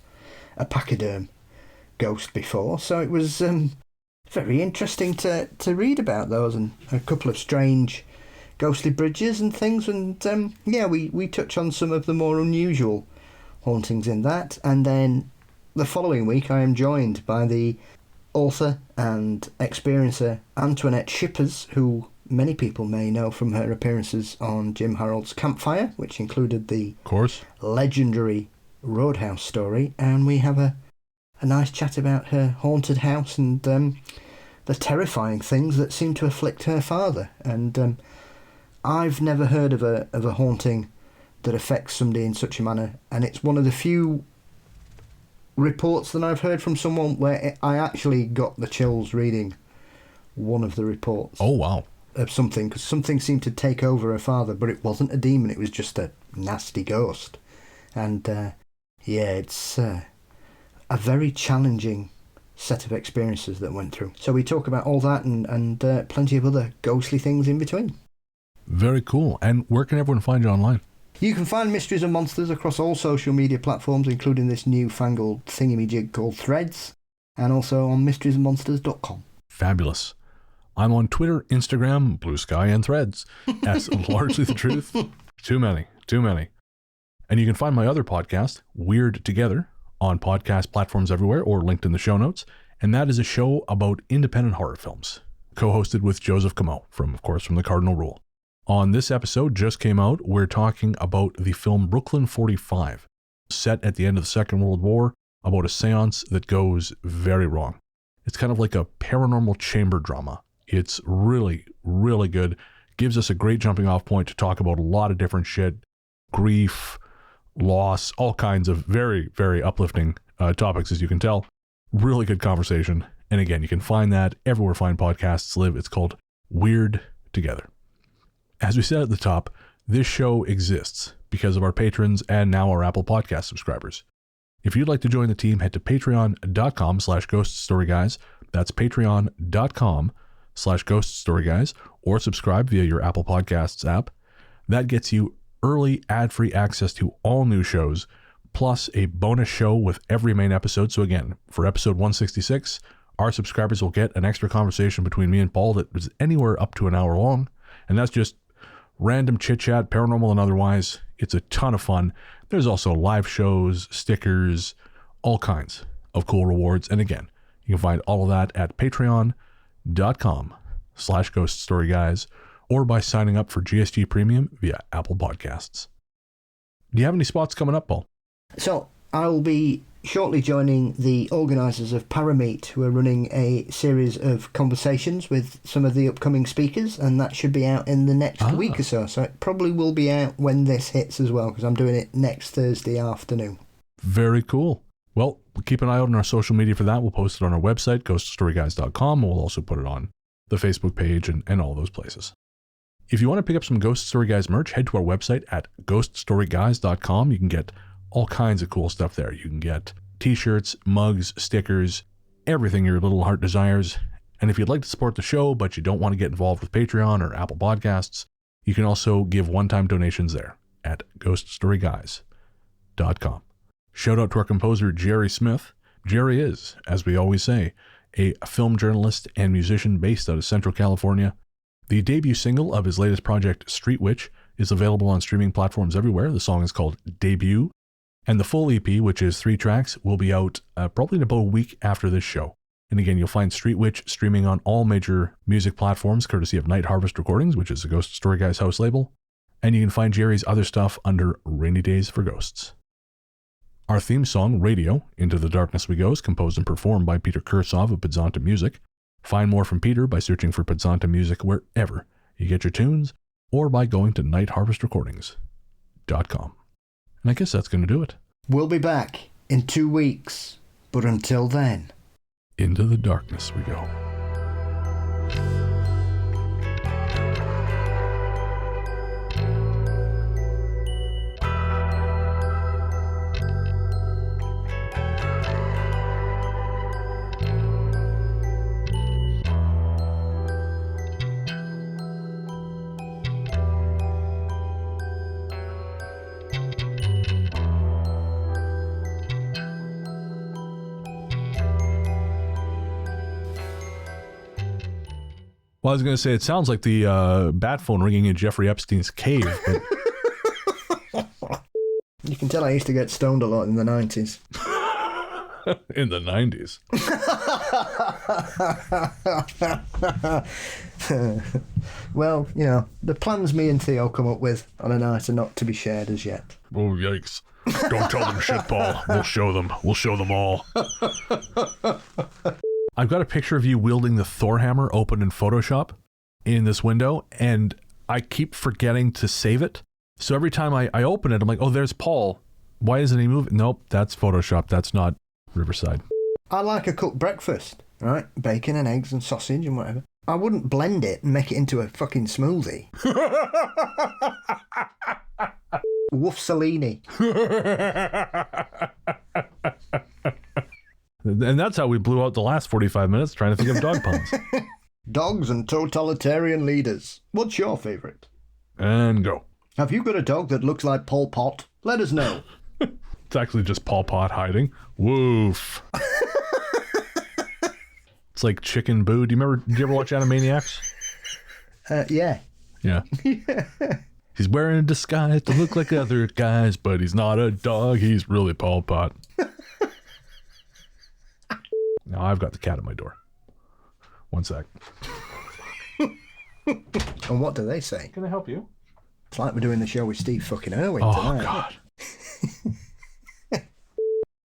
a pachyderm ghost before, so it was very interesting to read about those, and a couple of strange ghostly bridges and things, and we touch on some of the more unusual hauntings in that. And then the following week I am joined by the author and experiencer Antoinette Shippers, who many people may know from her appearances on Jim Harold's Campfire, which included the legendary Roadhouse story, and we have a nice chat about her haunted house and the terrifying things that seem to afflict her father. And I've never heard of a haunting that affects somebody in such a manner, and it's one of the few reports that I've heard from someone where I actually got the chills reading one of the reports. Oh, wow. Of something, because something seemed to take over her father, but it wasn't a demon, it was just a nasty ghost. And it's a very challenging set of experiences that went through. So we talk about all that and plenty of other ghostly things in between. Very cool. And where can everyone find you online? You can find Mysteries and Monsters across all social media platforms, including this newfangled thingamajig called Threads, and also on mysteriesandmonsters.com. Fabulous. I'm on Twitter, Instagram, Blue Sky, and Threads. That's largely the truth. Too many. And you can find my other podcast, Weird Together, on podcast platforms everywhere or linked in the show notes. And that is a show about independent horror films, co-hosted with Joseph Camo from The Cardinal Rule. On this episode, just came out, we're talking about the film Brooklyn 45, set at the end of the Second World War, about a seance that goes very wrong. It's kind of like a paranormal chamber drama. It's really, really good. Gives us a great jumping off point to talk about a lot of different shit, grief, loss, all kinds of very, very uplifting topics, as you can tell. Really good conversation. And again, you can find that everywhere fine podcasts live. It's called Weird Together. As we said at the top, this show exists because of our patrons and now our Apple Podcast subscribers. If you'd like to join the team, head to patreon.com/ghoststoryguys. That's patreon.com/ghoststoryguys, or subscribe via your Apple Podcasts app. That gets you early ad-free access to all new shows, plus a bonus show with every main episode. So again, for episode 166, our subscribers will get an extra conversation between me and Paul that was anywhere up to an hour long, and that's just random chit-chat, paranormal and otherwise. It's a ton of fun. There's also live shows, stickers, all kinds of cool rewards. And again, you can find all of that at patreon.com/ghoststoryguys or by signing up for GSG Premium via Apple Podcasts. Do you have any spots coming up, Paul? So I'll be shortly joining the organisers of Parameet, who are running a series of conversations with some of the upcoming speakers, and that should be out in the next week or so. So it probably will be out when this hits as well, because I'm doing it next Thursday afternoon. Very cool. Well, we'll keep an eye out on our social media for that. We'll post it on our website, ghoststoryguys.com. We'll also put it on the Facebook page and all those places. If you want to pick up some Ghost Story Guys merch, head to our website at ghoststoryguys.com. You can get all kinds of cool stuff there. You can get t-shirts, mugs, stickers, everything your little heart desires. And if you'd like to support the show, but you don't want to get involved with Patreon or Apple Podcasts, you can also give one-time donations there at ghoststoryguys.com. Shout out to our composer, Jerry Smith. Jerry is, as we always say, a film journalist and musician based out of Central California. The debut single of his latest project, Street Witch, is available on streaming platforms everywhere. The song is called Debut. And the full EP, which is 3 tracks, will be out probably in about a week after this show. And again, you'll find Street Witch streaming on all major music platforms, courtesy of Night Harvest Recordings, which is the Ghost Story Guys house label. And you can find Jerry's other stuff under Rainy Days for Ghosts. Our theme song, Radio, Into the Darkness We Go, is composed and performed by Peter Kursov of Pizzanta Music. Find more from Peter by searching for Pizzanta Music wherever you get your tunes, or by going to nightharvestrecordings.com. And I guess that's going to do it. We'll be back in 2 weeks, but until then, into the darkness we go. Well, I was going to say, it sounds like the bat phone ringing in Jeffrey Epstein's cave. But... You can tell I used to get stoned a lot in the 90s. In the 90s. Well, you know, the plans me and Theo come up with on a night are not to be shared as yet. Oh, yikes. Don't tell them shit, Paul. We'll show them. We'll show them all. I've got a picture of you wielding the Thor hammer open in Photoshop in this window, and I keep forgetting to save it. So every time I open it, I'm like, oh, there's Paul. Why isn't he moving? Nope, that's Photoshop. That's not Riverside. I like a cooked breakfast, right? Bacon and eggs and sausage and whatever. I wouldn't blend it and make it into a fucking smoothie. Woofsalini. And that's how we blew out the last 45 minutes trying to think of dog puns. Dogs and totalitarian leaders. What's your favourite? And go. Have you got a dog that looks like Pol Pot? Let us know. It's actually just Pol Pot hiding. Woof. It's like Chicken Boo. Did you ever watch Animaniacs? Yeah. Yeah. He's wearing a disguise to look like other guys, but he's not a dog. He's really Pol Pot. Now I've got the cat at my door. One sec. And what do they say? Can I help you? It's like we're doing the show with Steve fucking Irwin Oh, tonight. God.